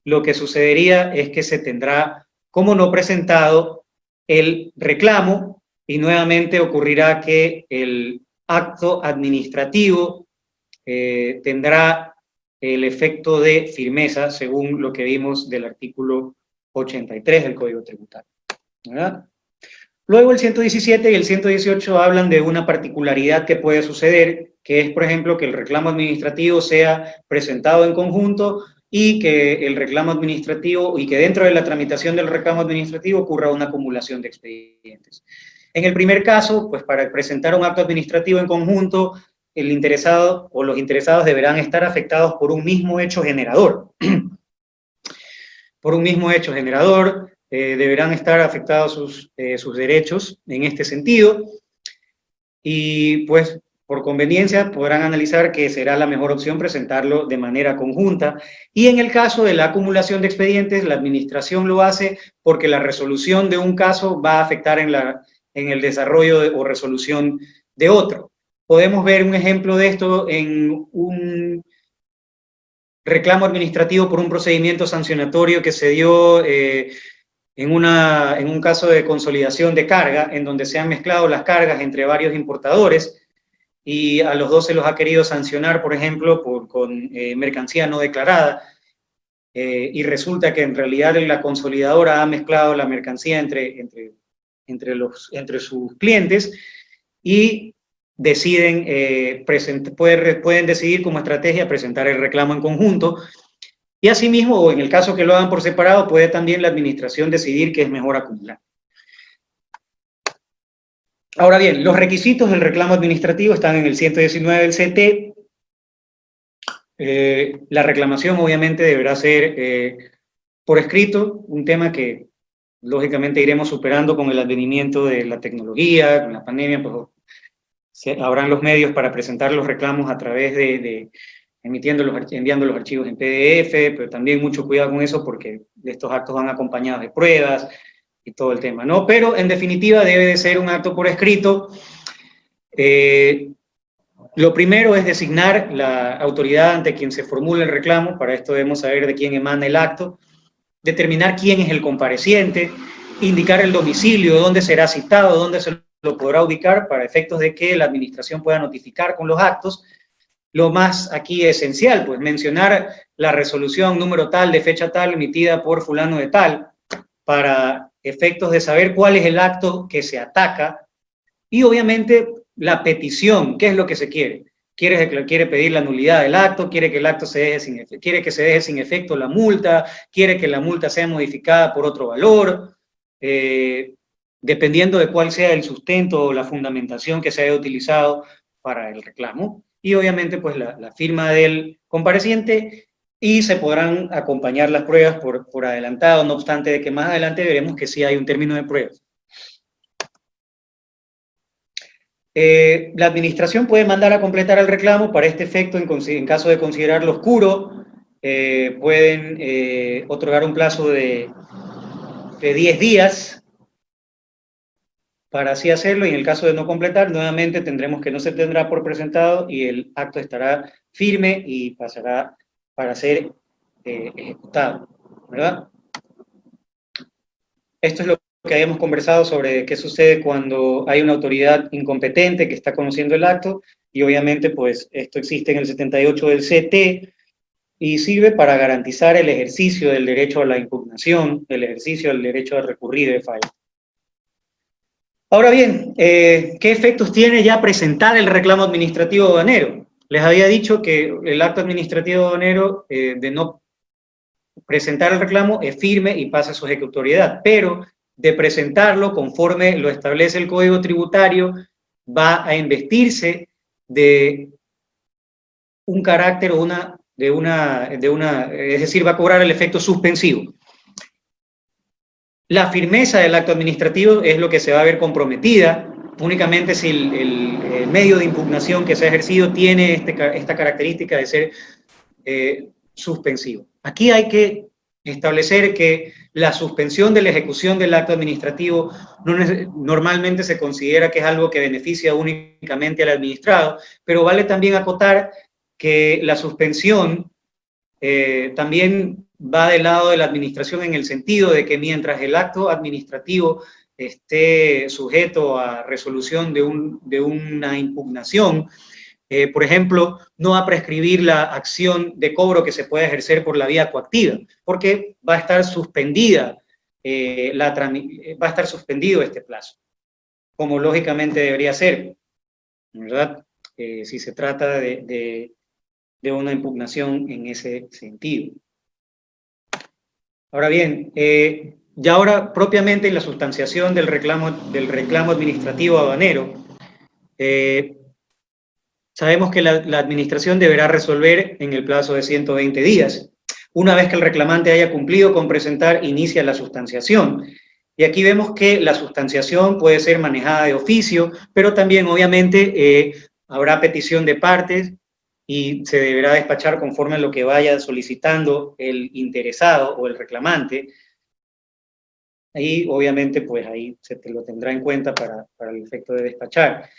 lo que sucedería es que se tendrá como no presentado el reclamo y nuevamente ocurrirá que el acto administrativo tendrá el efecto de firmeza, según lo que vimos del artículo 83 del Código Tributario, ¿verdad? Luego el 117 y el 118 hablan de una particularidad que puede suceder, que es, por ejemplo, que el reclamo administrativo sea presentado en conjunto y que el reclamo administrativo, y que dentro de la tramitación del reclamo administrativo ocurra una acumulación de expedientes. En el primer caso, pues para presentar un acto administrativo en conjunto, el interesado o los interesados deberán estar afectados por un mismo hecho generador. Por un mismo hecho generador, deberán estar afectados sus derechos en este sentido, y pues por conveniencia podrán analizar que será la mejor opción presentarlo de manera conjunta, y en el caso de la acumulación de expedientes, la administración lo hace porque la resolución de un caso va a afectar en el desarrollo o resolución de otro. Podemos ver un ejemplo de esto en un reclamo administrativo por un procedimiento sancionatorio que se dio en un caso de consolidación de carga, en donde se han mezclado las cargas entre varios importadores y a los dos se los ha querido sancionar, por ejemplo, con mercancía no declarada, y resulta que en realidad la consolidadora ha mezclado la mercancía entre sus clientes y deciden, pueden decidir como estrategia presentar el reclamo en conjunto. Y asimismo, o en el caso que lo hagan por separado, puede también la administración decidir que es mejor acumular. Ahora bien, los requisitos del reclamo administrativo están en el 119 del CT. La reclamación obviamente deberá ser por escrito, un tema que lógicamente iremos superando con el advenimiento de la tecnología, con la pandemia, pues habrán los medios para presentar los reclamos a través de enviando los archivos en PDF, pero también mucho cuidado con eso porque estos actos van acompañados de pruebas y todo el tema, ¿no? Pero en definitiva debe de ser un acto por escrito. Lo primero es designar la autoridad ante quien se formula el reclamo. Para esto debemos saber de quién emana el acto, determinar quién es el compareciente, indicar el domicilio, dónde será citado, dónde se lo podrá ubicar para efectos de que la administración pueda notificar con los actos. Lo más aquí esencial, pues mencionar la resolución número tal, de fecha tal, emitida por fulano de tal, para efectos de saber cuál es el acto que se ataca, y obviamente la petición, qué es lo que se quiere. quiere pedir la nulidad del acto, quiere que el acto quiere que se deje sin efecto la multa, quiere que la multa sea modificada por otro valor, dependiendo de cuál sea el sustento o la fundamentación que se haya utilizado para el reclamo, y obviamente pues la firma del compareciente, y se podrán acompañar las pruebas por adelantado, no obstante de que más adelante veremos que sí hay un término de pruebas. La administración puede mandar a completar el reclamo. Para este efecto, en caso de considerarlo oscuro, pueden otorgar un plazo de 10 días para así hacerlo, y en el caso de no completar, nuevamente tendremos que no se tendrá por presentado y el acto estará firme y pasará para ser ejecutado, ¿verdad? Esto es lo que habíamos conversado sobre qué sucede cuando hay una autoridad incompetente que está conociendo el acto, y obviamente pues esto existe en el 78 del CT y sirve para garantizar el ejercicio del derecho a la impugnación, el ejercicio del derecho a recurrir de fallo. Ahora bien, ¿qué efectos tiene ya presentar el reclamo administrativo aduanero? Les había dicho que el acto administrativo aduanero de no presentar el reclamo es firme y pasa a su ejecutoriedad, pero de presentarlo conforme lo establece el Código Tributario, va a investirse de un carácter o es decir, va a cobrar el efecto suspensivo. La firmeza del acto administrativo es lo que se va a ver comprometida únicamente si el medio de impugnación que se ha ejercido tiene esta característica de ser suspensivo. Aquí hay que establecer que la suspensión de la ejecución del acto administrativo normalmente se considera que es algo que beneficia únicamente al administrado, pero vale también acotar que la suspensión también va del lado de la administración, en el sentido de que mientras el acto administrativo esté sujeto a resolución de una impugnación, por ejemplo, no va a prescribir la acción de cobro que se pueda ejercer por la vía coactiva, porque va a estar suspendida, va a estar suspendido este plazo, como lógicamente debería ser, ¿verdad? Si se trata de una impugnación en ese sentido. Ahora bien, ya ahora propiamente en la sustanciación del reclamo administrativo aduanero, sabemos que la administración deberá resolver en el plazo de 120 días. Una vez que el reclamante haya cumplido con presentar, inicia la sustanciación. Y aquí vemos que la sustanciación puede ser manejada de oficio, pero también obviamente habrá petición de partes y se deberá despachar conforme a lo que vaya solicitando el interesado o el reclamante. Ahí obviamente pues ahí se lo tendrá en cuenta para el efecto de despachar.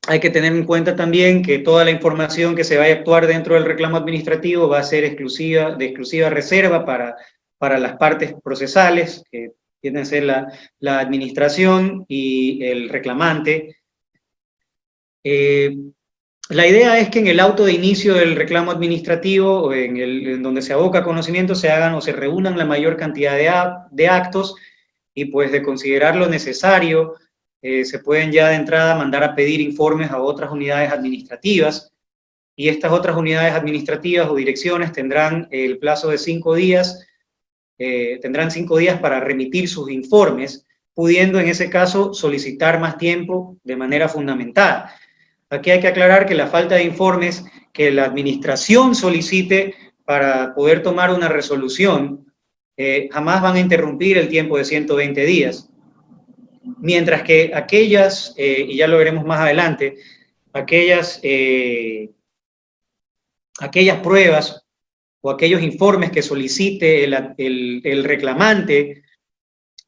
Hay que tener en cuenta también que toda la información que se vaya a actuar dentro del reclamo administrativo va a ser de exclusiva reserva para las partes procesales, que tienen que ser la administración y el reclamante. La idea es que en el auto de inicio del reclamo administrativo, o en donde se aboca conocimiento, se hagan o se reúnan la mayor cantidad de actos, y pues de considerar lo necesario, se pueden ya de entrada mandar a pedir informes a otras unidades administrativas, y estas otras unidades administrativas o direcciones tendrán el plazo de 5 días, tendrán 5 días para remitir sus informes, pudiendo en ese caso solicitar más tiempo de manera fundamentada. Aquí hay que aclarar que la falta de informes que la administración solicite para poder tomar una resolución jamás van a interrumpir el tiempo de 120 días. Mientras que aquellas, y ya lo veremos más adelante, aquellas pruebas o aquellos informes que solicite el reclamante,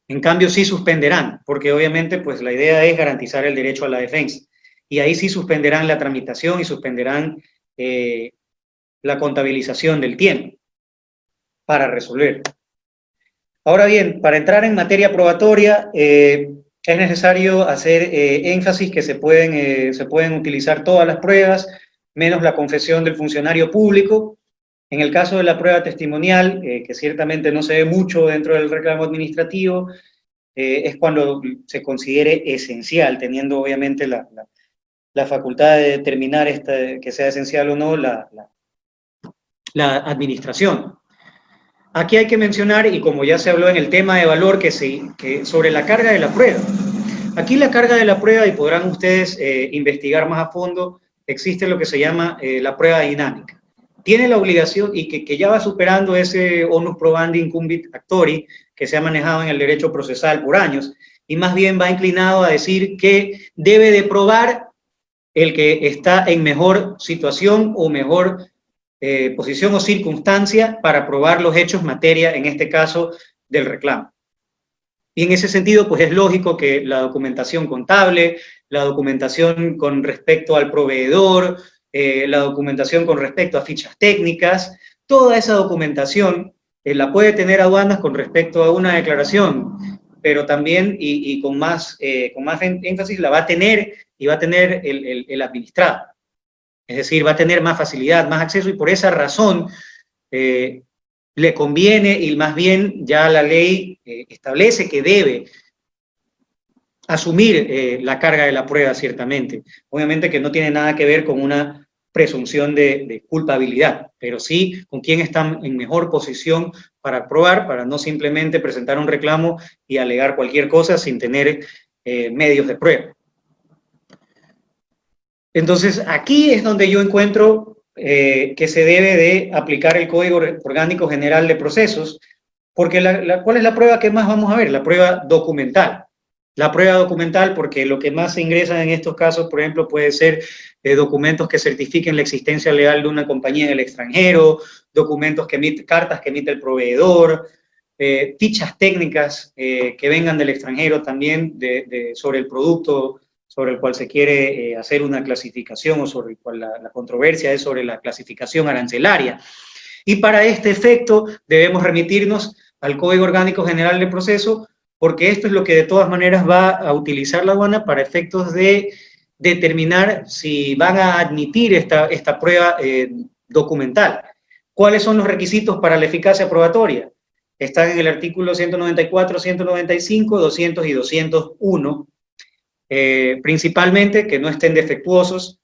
en cambio sí suspenderán, porque obviamente pues la idea es garantizar el derecho a la defensa. Y ahí sí suspenderán la tramitación y suspenderán la contabilización del tiempo para resolver. Ahora bien, para entrar en materia probatoria, es necesario hacer énfasis que se pueden utilizar todas las pruebas, menos la confesión del funcionario público. En el caso de la prueba testimonial, que ciertamente no se ve mucho dentro del reclamo administrativo, es cuando se considere esencial, teniendo obviamente la facultad de determinar que sea esencial o no la administración. Aquí hay que mencionar, y como ya se habló en el tema de valor, que sobre la carga de la prueba. Aquí la carga de la prueba, y podrán ustedes investigar más a fondo, existe lo que se llama la prueba dinámica. Tiene la obligación, y que ya va superando ese onus probandi incumbit actori, que se ha manejado en el derecho procesal por años, y más bien va inclinado a decir que debe de probar el que está en mejor situación o mejor posición o circunstancia para probar los hechos materia, en este caso, del reclamo. Y en ese sentido, pues es lógico que la documentación contable, la documentación con respecto al proveedor, la documentación con respecto a fichas técnicas, toda esa documentación la puede tener aduanas con respecto a una declaración, pero también, y con más énfasis, la va a tener y va a tener el administrado. Es decir, va a tener más facilidad, más acceso, y por esa razón le conviene, y más bien ya la ley establece que debe asumir la carga de la prueba, ciertamente. Obviamente que no tiene nada que ver con una presunción de culpabilidad, pero sí con quién está en mejor posición para probar, para no simplemente presentar un reclamo y alegar cualquier cosa sin tener medios de prueba. Entonces, aquí es donde yo encuentro que se debe de aplicar el Código Orgánico General de Procesos, porque ¿cuál es la prueba que más vamos a ver? La prueba documental. La prueba documental, porque lo que más se ingresa en estos casos, por ejemplo, puede ser documentos que certifiquen la existencia legal de una compañía en el extranjero, documentos cartas que emite el proveedor, fichas técnicas que vengan del extranjero también sobre el producto sobre el cual se quiere hacer una clasificación, o sobre el cual la controversia es sobre la clasificación arancelaria. Y para este efecto debemos remitirnos al Código Orgánico General de Proceso, porque esto es lo que de todas maneras va a utilizar la aduana para efectos de determinar si van a admitir esta prueba documental. ¿Cuáles son los requisitos para la eficacia probatoria? Están en el artículo 194, 195, 200 y 201, principalmente que no estén defectuosos,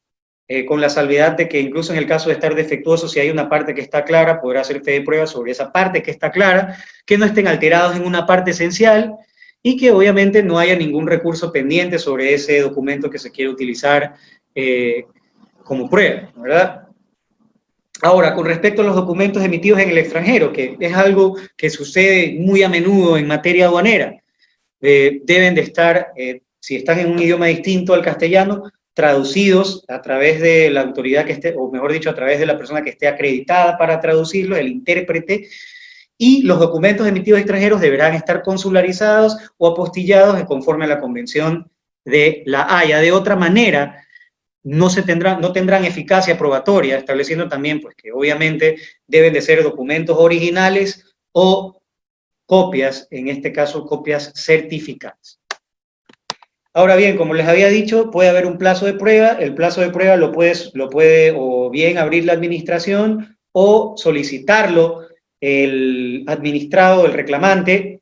con la salvedad de que incluso en el caso de estar defectuosos, si hay una parte que está clara, podrá hacer fe de prueba sobre esa parte que está clara, que no estén alterados en una parte esencial, y que obviamente no haya ningún recurso pendiente sobre ese documento que se quiere utilizar como prueba, ¿verdad? Ahora, con respecto a los documentos emitidos en el extranjero, que es algo que sucede muy a menudo en materia aduanera, deben de estar, si están en un idioma distinto al castellano, traducidos a través de la autoridad que esté, o mejor dicho, a través de la persona que esté acreditada para traducirlo, el intérprete, y los documentos emitidos extranjeros deberán estar consularizados o apostillados conforme a la Convención de La Haya. De otra manera, no tendrán eficacia probatoria, estableciendo también pues, que obviamente deben de ser documentos originales o copias, en este caso copias certificadas. Ahora bien, como les había dicho, puede haber un plazo de prueba. El plazo de prueba lo puede o bien abrir la administración o solicitarlo el administrado, el reclamante,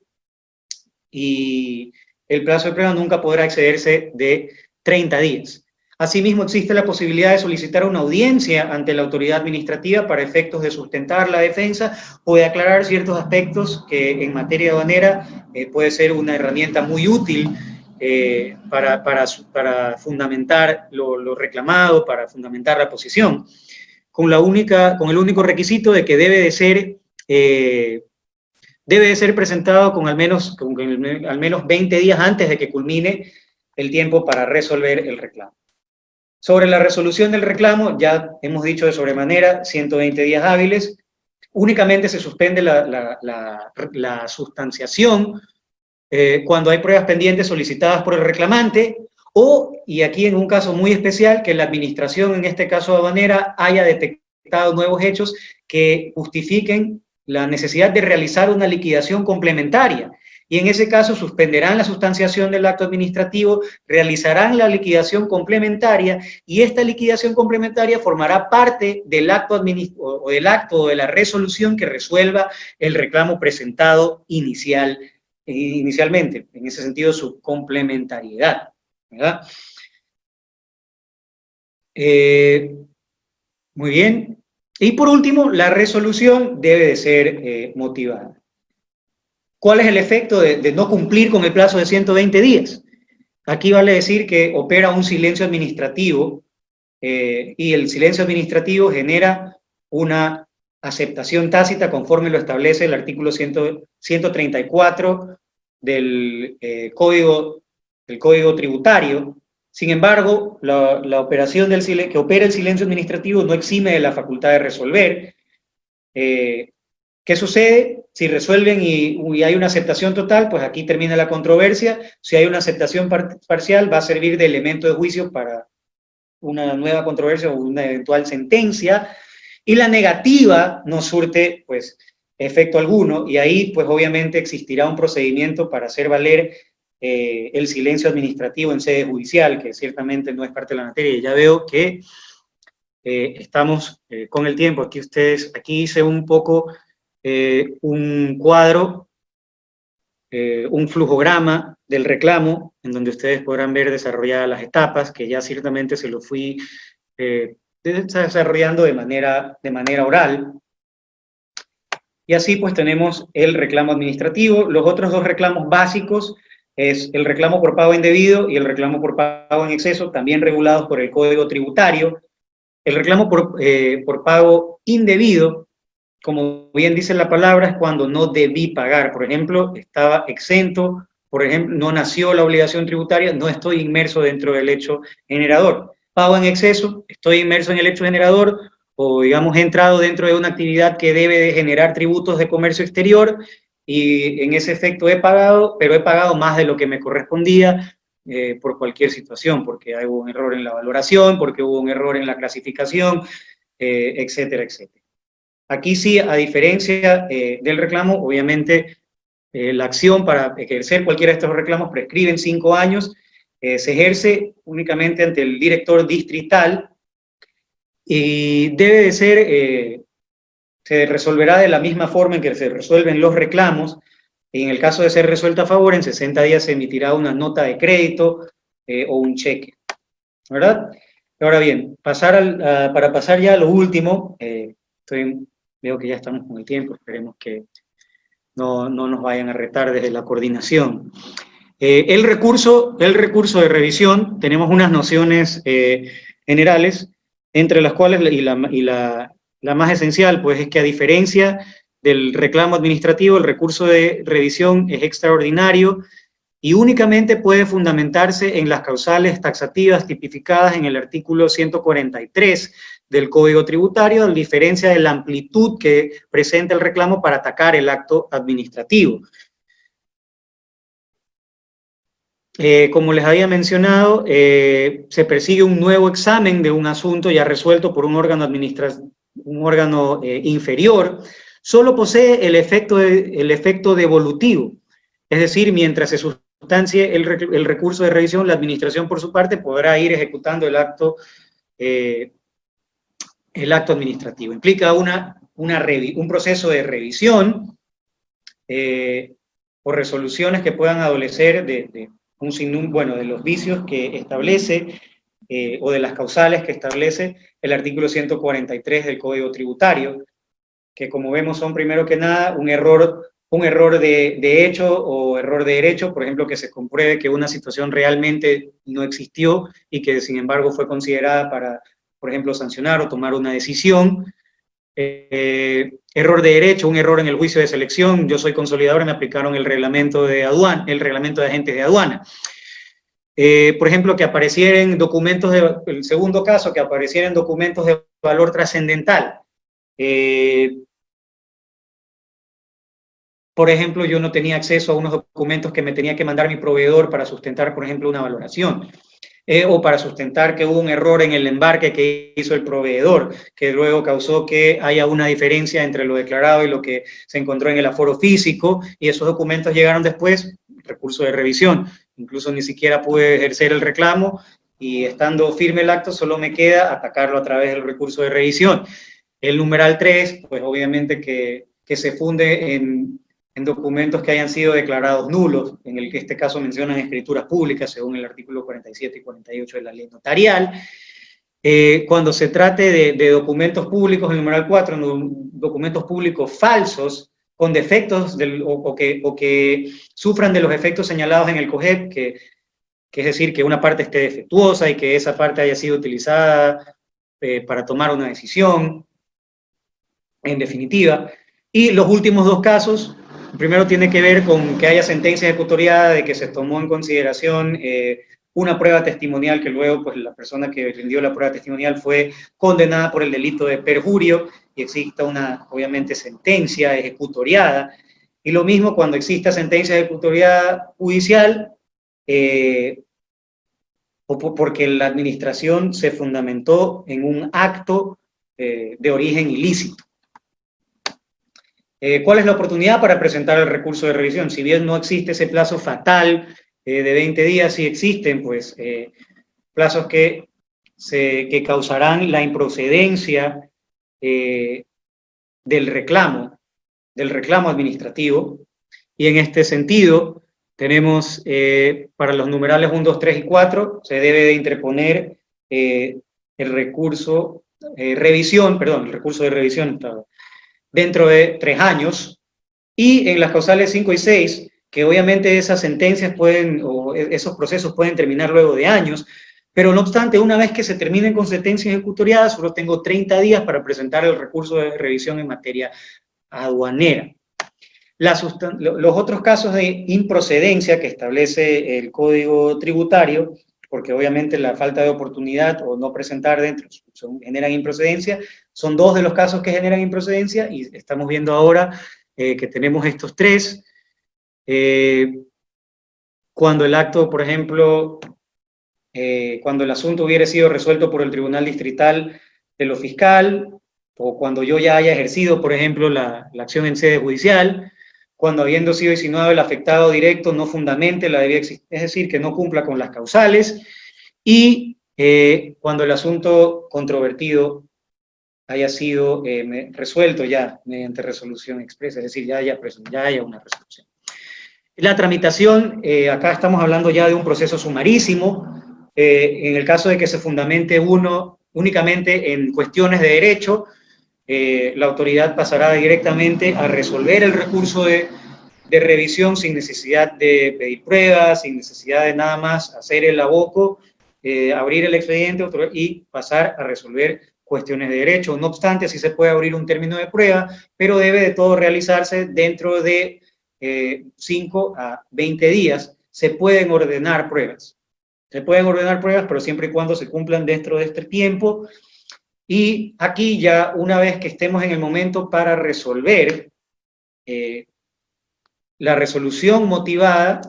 y el plazo de prueba nunca podrá excederse de 30 días. Asimismo, existe la posibilidad de solicitar una audiencia ante la autoridad administrativa para efectos de sustentar la defensa o de aclarar ciertos aspectos que en materia aduanera puede ser una herramienta muy útil para fundamentar lo reclamado, para fundamentar la posición, con el único requisito de que debe de ser presentado con al menos 20 días antes de que culmine el tiempo para resolver el reclamo. Sobre la resolución del reclamo, ya hemos dicho de sobremanera, 120 días hábiles. Únicamente se suspende la sustanciación cuando hay pruebas pendientes solicitadas por el reclamante, y aquí en un caso muy especial, que la administración, en este caso aduanera, haya detectado nuevos hechos que justifiquen la necesidad de realizar una liquidación complementaria. Y en ese caso suspenderán la sustanciación del acto administrativo, realizarán la liquidación complementaria, y esta liquidación complementaria formará parte del acto o de la resolución que resuelva el reclamo presentado inicialmente. En ese sentido, su complementariedad, ¿verdad? Muy bien. Y por último, la resolución debe de ser motivada. ¿Cuál es el efecto de no cumplir con el plazo de 120 días? Aquí vale decir que opera un silencio administrativo y el silencio administrativo genera una aceptación tácita conforme lo establece el artículo 134 del Código Tributario. Sin embargo, la operación que opera el silencio administrativo no exime de la facultad de resolver. ¿Qué sucede? Si resuelven y hay una aceptación total, pues aquí termina la controversia. Si hay una aceptación parcial, va a servir de elemento de juicio para una nueva controversia o una eventual sentencia. Y la negativa no surte, pues, efecto alguno, y ahí, pues, obviamente existirá un procedimiento para hacer valer el silencio administrativo en sede judicial, que ciertamente no es parte de la materia. Ya veo que estamos con el tiempo. Aquí hice un poco un cuadro, un flujograma del reclamo, en donde ustedes podrán ver desarrolladas las etapas, que ya ciertamente se lo fui desarrollando de manera oral. Y así pues tenemos el reclamo administrativo. Los otros dos reclamos básicos es el reclamo por pago indebido y el reclamo por pago en exceso, también regulados por el Código Tributario. El reclamo por pago indebido, como bien dice la palabra, es cuando no debí pagar. Por ejemplo, estaba exento, por ejemplo, no nació la obligación tributaria, no estoy inmerso dentro del hecho generador. Pago en exceso, estoy inmerso en el hecho generador, o digamos he entrado dentro de una actividad que debe de generar tributos de comercio exterior, y en ese efecto he pagado, pero he pagado más de lo que me correspondía, por cualquier situación, porque hubo un error en la valoración, porque hubo un error en la clasificación, etcétera, etcétera. Aquí sí, a diferencia del reclamo, obviamente la acción para ejercer cualquiera de estos reclamos prescribe en 5 años, se ejerce únicamente ante el director distrital y debe de ser, se resolverá de la misma forma en que se resuelven los reclamos. En el caso de ser resuelta a favor, en 60 días se emitirá una nota de crédito o un cheque, ¿verdad? Ahora bien, para pasar ya a lo último, veo que ya estamos con el tiempo, esperemos que no nos vayan a retar desde la coordinación. El recurso de revisión, tenemos unas nociones generales, entre las cuales, la más esencial, pues es que a diferencia del reclamo administrativo, el recurso de revisión es extraordinario y únicamente puede fundamentarse en las causales taxativas tipificadas en el artículo 143 del Código Tributario, a diferencia de la amplitud que presenta el reclamo para atacar el acto administrativo. Como les había mencionado, se persigue un nuevo examen de un asunto ya resuelto por un órgano inferior. Solo posee el efecto devolutivo, es decir, mientras se sustancie el recurso de revisión, la administración por su parte podrá ir ejecutando el acto administrativo. Implica un proceso de revisión o resoluciones que puedan adolecer de los vicios que establece o de las causales que establece el artículo 143 del Código Tributario, que como vemos son primero que nada un error de hecho o error de derecho, por ejemplo, que se compruebe que una situación realmente no existió y que sin embargo fue considerada para, por ejemplo, sancionar o tomar una decisión. Error de derecho, un error en el juicio de selección. Yo soy consolidador y me aplicaron el reglamento de agentes de aduana. Por ejemplo, que aparecieran documentos el segundo caso, que aparecieran documentos de valor trascendental. Por ejemplo, yo no tenía acceso a unos documentos que me tenía que mandar mi proveedor para sustentar, por ejemplo, una valoración. O para sustentar que hubo un error en el embarque que hizo el proveedor, que luego causó que haya una diferencia entre lo declarado y lo que se encontró en el aforo físico, y esos documentos llegaron después, recurso de revisión. Incluso ni siquiera pude ejercer el reclamo, y estando firme el acto, solo me queda atacarlo a través del recurso de revisión. El numeral 3, pues obviamente que se funde en documentos que hayan sido declarados nulos, en el que este caso mencionan escrituras públicas, según el artículo 47 y 48 de la ley notarial. Cuando se trate de documentos públicos, el numeral 4, documentos públicos falsos, con defectos o que sufran de los efectos señalados en el COGEP, que es decir, que una parte esté defectuosa y que esa parte haya sido utilizada para tomar una decisión, en definitiva. Y los últimos dos casos, el primero tiene que ver con que haya sentencia ejecutoriada de que se tomó en consideración una prueba testimonial que luego pues, la persona que rindió la prueba testimonial fue condenada por el delito de perjurio y exista una, obviamente, sentencia ejecutoriada. Y lo mismo cuando exista sentencia ejecutoriada judicial, o porque la administración se fundamentó en un acto de origen ilícito. ¿Cuál es la oportunidad para presentar el recurso de revisión? Si bien no existe ese plazo fatal de 20 días, sí existen pues, plazos que causarán la improcedencia del reclamo administrativo. Y en este sentido, tenemos para los numerales 1, 2, 3 y 4, se debe de interponer el recurso de revisión dentro de 3 años, y en las causales 5 y 6, que obviamente esas sentencias o esos procesos pueden terminar luego de años, pero no obstante, una vez que se terminen con sentencia ejecutoriada, solo tengo 30 días para presentar el recurso de revisión en materia aduanera. Los otros casos de improcedencia que establece el Código Tributario, porque obviamente la falta de oportunidad o no presentar dentro generan improcedencia, son 2 de los casos que generan improcedencia y estamos viendo ahora que tenemos estos 3. Cuando el acto, por ejemplo, cuando el asunto hubiera sido resuelto por el Tribunal Distrital de lo Fiscal, o cuando yo ya haya ejercido, por ejemplo, la acción en sede judicial, cuando habiendo sido insinuado el afectado directo no fundamente la debida existencia, es decir, que no cumpla con las causales, y cuando el asunto controvertido haya sido resuelto ya mediante resolución expresa, es decir, ya haya una resolución. La tramitación, acá estamos hablando ya de un proceso sumarísimo, en el caso de que se fundamente únicamente en cuestiones de derecho, la autoridad pasará directamente a resolver el recurso de revisión sin necesidad de pedir pruebas, sin necesidad de nada más hacer el aboco, abrir el expediente y pasar a resolver cuestiones de derecho. No obstante, sí se puede abrir un término de prueba, pero debe de todo realizarse dentro de 5 a 20 días. Se pueden ordenar pruebas. Pero siempre y cuando se cumplan dentro de este tiempo. Y aquí ya, una vez que estemos en el momento para resolver, la resolución motivada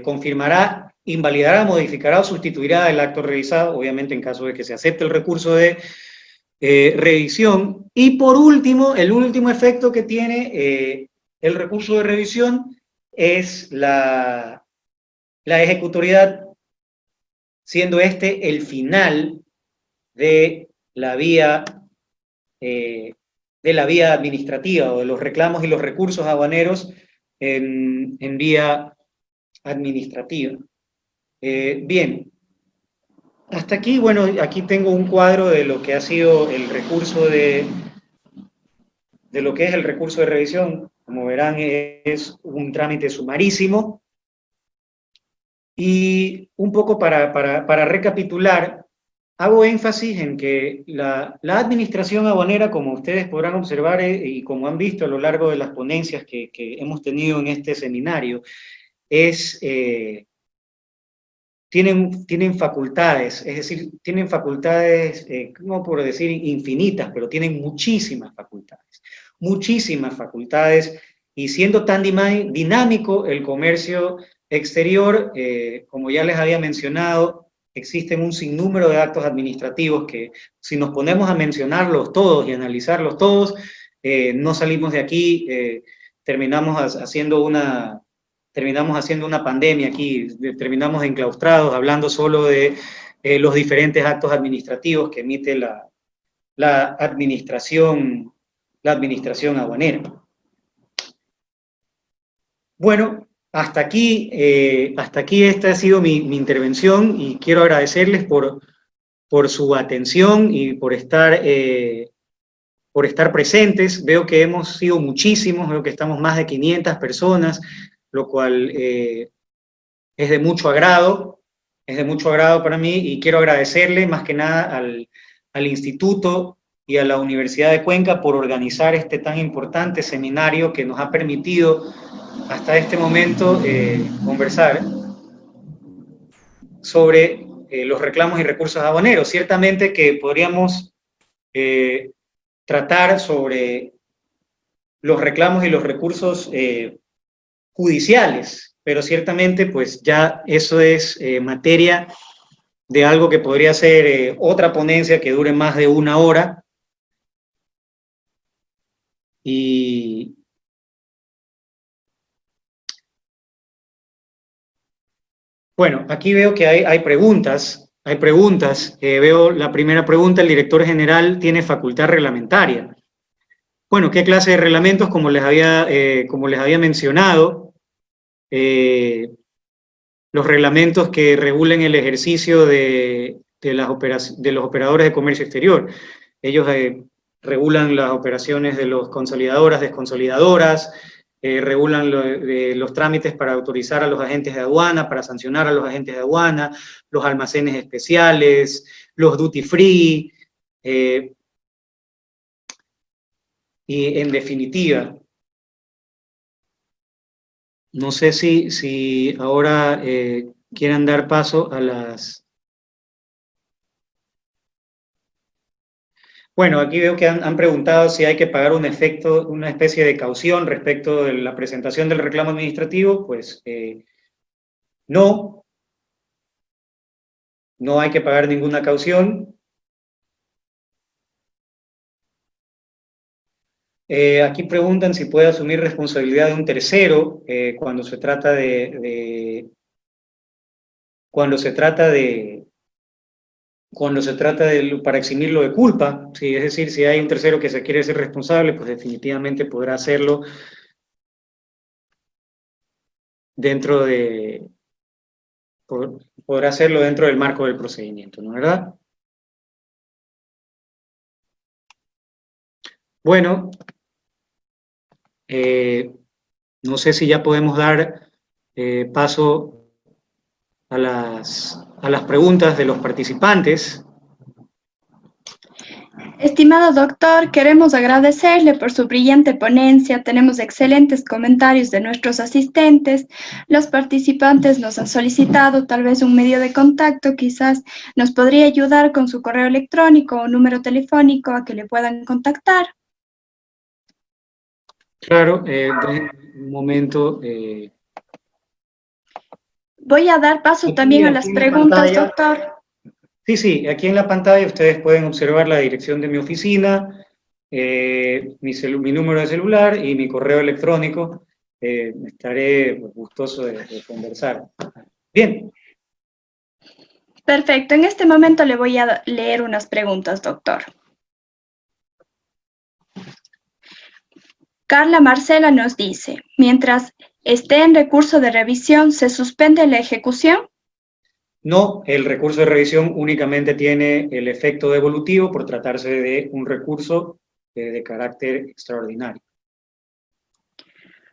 confirmará, invalidará, modificará o sustituirá el acto revisado, obviamente en caso de que se acepte el recurso de revisión. Y por último, el último efecto que tiene el recurso de revisión es la ejecutoriedad, siendo este el final de la vía administrativa o de los reclamos y los recursos aduaneros en vía administrativa. Bien, hasta aquí, bueno, aquí tengo un cuadro de lo que ha sido el recurso de lo que es el recurso de revisión. Como verán, es un trámite sumarísimo. Y un poco para recapitular, hago énfasis en que la administración aduanera, como ustedes podrán observar y como han visto a lo largo de las ponencias que hemos tenido en este seminario, tienen facultades, es decir, tienen facultades, no por decir infinitas, pero tienen muchísimas facultades, y siendo tan dinámico el comercio exterior, como ya les había mencionado, existen un sinnúmero de actos administrativos que, si nos ponemos a mencionarlos todos y analizarlos todos, no salimos de aquí, terminamos haciendo una pandemia aquí, terminamos enclaustrados hablando solo de los diferentes actos administrativos que emite la administración aduanera. Bueno, hasta aquí esta ha sido mi intervención y quiero agradecerles por su atención y por estar presentes. Veo que hemos sido muchísimos, veo que estamos más de 500 personas, lo cual es de mucho agrado para mí, y quiero agradecerle más que nada al Instituto y a la Universidad de Cuenca por organizar este tan importante seminario que nos ha permitido hasta este momento conversar sobre los reclamos y recursos aduaneros. Ciertamente que podríamos tratar sobre los reclamos y los recursos judiciales, pero ciertamente pues ya eso es materia de algo que podría ser otra ponencia que dure más de 1 hora. Y bueno, aquí veo que hay preguntas. Veo la primera pregunta: el director general tiene facultad reglamentaria. Bueno, ¿qué clase de reglamentos? Como les había mencionado, los reglamentos que regulen el ejercicio de los operadores de comercio exterior. Ellos regulan las operaciones de los consolidadoras, desconsolidadoras, regulan los trámites para autorizar a los agentes de aduana, para sancionar a los agentes de aduana, los almacenes especiales, los duty free, y en definitiva, no sé si ahora quieran dar paso a las... Bueno, aquí veo que han preguntado si hay que pagar una especie de caución respecto de la presentación del reclamo administrativo. Pues no hay que pagar ninguna caución. Aquí preguntan si puede asumir responsabilidad de un tercero cuando se trata para eximirlo de culpa. Sí, es decir, si hay un tercero que se quiere ser responsable, pues definitivamente podrá hacerlo podrá hacerlo dentro del marco del procedimiento, ¿no es verdad? Bueno, no sé si ya podemos dar paso a las preguntas de los participantes. Estimado doctor, queremos agradecerle por su brillante ponencia. Tenemos excelentes comentarios de nuestros asistentes. Los participantes nos han solicitado tal vez un medio de contacto. Quizás nos podría ayudar con su correo electrónico o número telefónico a que le puedan contactar. Claro, un momento. Voy a dar paso también a las preguntas, doctor. Sí, aquí en la pantalla ustedes pueden observar la dirección de mi oficina, mi número de celular y mi correo electrónico. Estaré gustoso de conversar. Bien. Perfecto, en este momento le voy a leer unas preguntas, doctor. Carla Marcela nos dice, mientras esté en recurso de revisión, ¿se suspende la ejecución? No, el recurso de revisión únicamente tiene el efecto devolutivo por tratarse de un recurso de carácter extraordinario.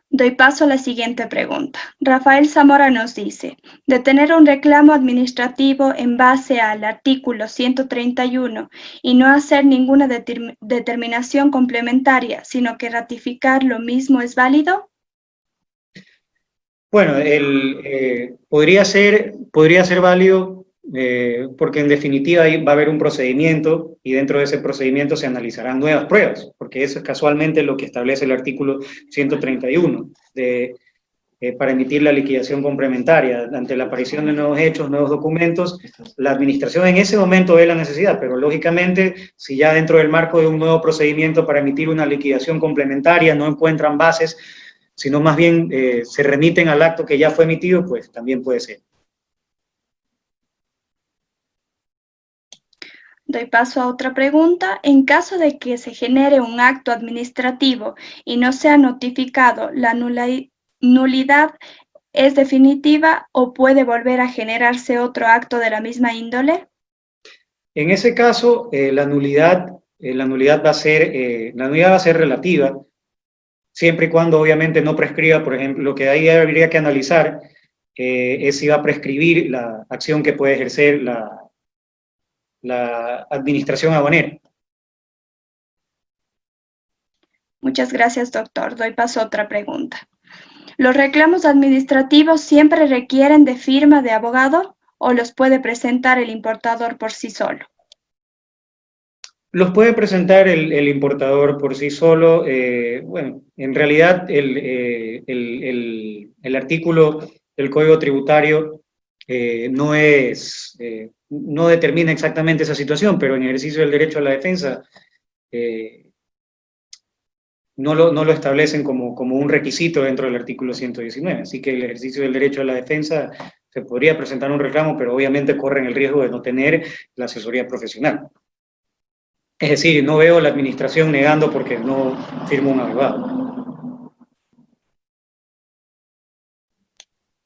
Doy paso a la siguiente pregunta. Rafael Zamora nos dice, de tener un reclamo administrativo en base al artículo 131 y no hacer ninguna determinación complementaria, sino que ratificar lo mismo, ¿es válido? Bueno, podría ser válido porque en definitiva va a haber un procedimiento y dentro de ese procedimiento se analizarán nuevas pruebas, porque eso es casualmente lo que establece el artículo 131 para emitir la liquidación complementaria. Ante la aparición de nuevos hechos, nuevos documentos, la administración en ese momento ve la necesidad, pero lógicamente si ya dentro del marco de un nuevo procedimiento para emitir una liquidación complementaria no encuentran bases, sino más bien se remiten al acto que ya fue emitido, pues también puede ser. Doy paso a otra pregunta. En caso de que se genere un acto administrativo y no sea notificado, la nulidad es definitiva o puede volver a generarse otro acto de la misma índole? En ese caso, la nulidad va a ser relativa, siempre y cuando obviamente no prescriba. Por ejemplo, lo que ahí habría que analizar es si va a prescribir la acción que puede ejercer la administración aduanera. Muchas gracias, doctor. Doy paso a otra pregunta. ¿Los reclamos administrativos siempre requieren de firma de abogado o los puede presentar el importador por sí solo? Los puede presentar el importador por sí solo. Bueno, en realidad el artículo del Código Tributario no determina exactamente esa situación, pero en ejercicio del derecho a la defensa no lo establecen como un requisito dentro del artículo 119. Así que el ejercicio del derecho a la defensa se podría presentar un reclamo, pero obviamente corren el riesgo de no tener la asesoría profesional. Es decir, no veo la administración negando porque no firma un abogado.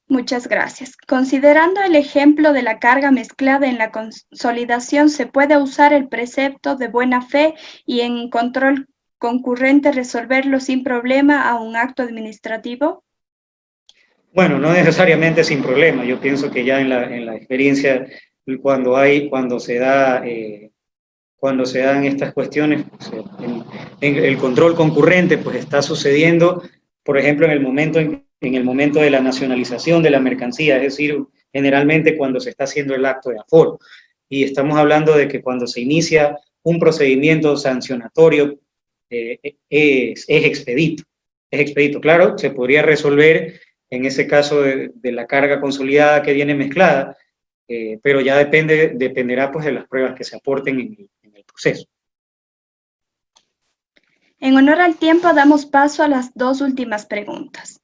Muchas gracias. Considerando el ejemplo de la carga mezclada en la consolidación, ¿se puede usar el precepto de buena fe y en control concurrente resolverlo sin problema a un acto administrativo? Bueno, no necesariamente sin problema. Yo pienso que ya en la experiencia, cuando se dan estas cuestiones, pues, en el control concurrente, pues está sucediendo, por ejemplo, en el momento de la nacionalización de la mercancía, es decir, generalmente cuando se está haciendo el acto de aforo. Y estamos hablando de que cuando se inicia un procedimiento sancionatorio, es expedito. Es expedito. Claro, se podría resolver en ese caso de la carga consolidada que viene mezclada, pero ya dependerá pues de las pruebas que se aporten en el proceso. En honor al tiempo, damos paso a las dos últimas preguntas.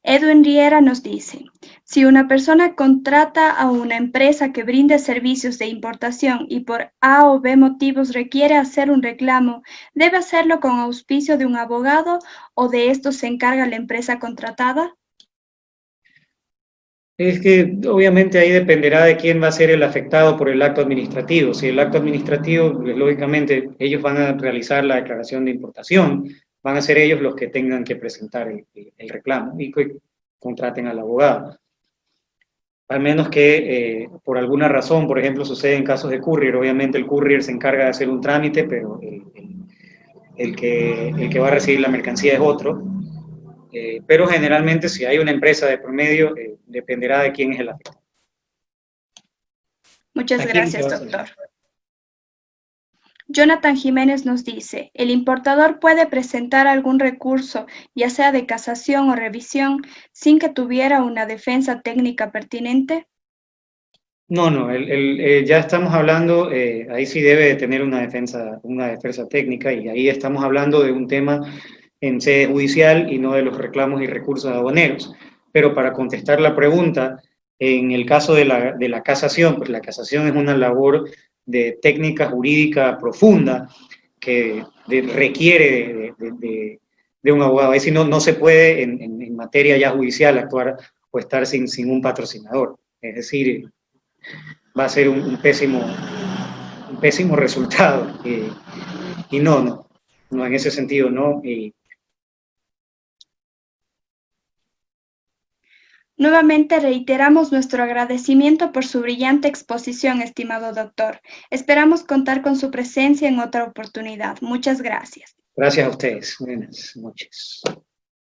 Edwin Riera nos dice, si una persona contrata a una empresa que brinde servicios de importación y por A o B motivos requiere hacer un reclamo, ¿debe hacerlo con auspicio de un abogado o de esto se encarga la empresa contratada? Es que obviamente ahí dependerá de quién va a ser el afectado por el acto administrativo. Si el acto administrativo, pues, lógicamente, ellos van a realizar la declaración de importación, van a ser ellos los que tengan que presentar el reclamo y que contraten al abogado. Al menos que por alguna razón, por ejemplo, sucede en casos de courier, obviamente el courier se encarga de hacer un trámite, pero el que va a recibir la mercancía es otro. Pero generalmente si hay una empresa de promedio, dependerá de quién es el afectado. Muchas gracias, doctor. Jonathan Jiménez nos dice, ¿el importador puede presentar algún recurso, ya sea de casación o revisión, sin que tuviera una defensa técnica pertinente? No, ya estamos hablando, ahí sí debe de tener una defensa técnica, y ahí estamos hablando de un tema en sede judicial y no de los reclamos y recursos aduaneros. Pero para contestar la pregunta, en el caso de la casación, pues la casación es una labor de técnica jurídica profunda que requiere de un abogado. Ahí sí no se puede en materia ya judicial actuar o estar sin un patrocinador. Es decir, va a ser un pésimo resultado. Y no, en ese sentido no. Nuevamente reiteramos nuestro agradecimiento por su brillante exposición, estimado doctor. Esperamos contar con su presencia en otra oportunidad. Muchas gracias. Gracias a ustedes. Buenas noches.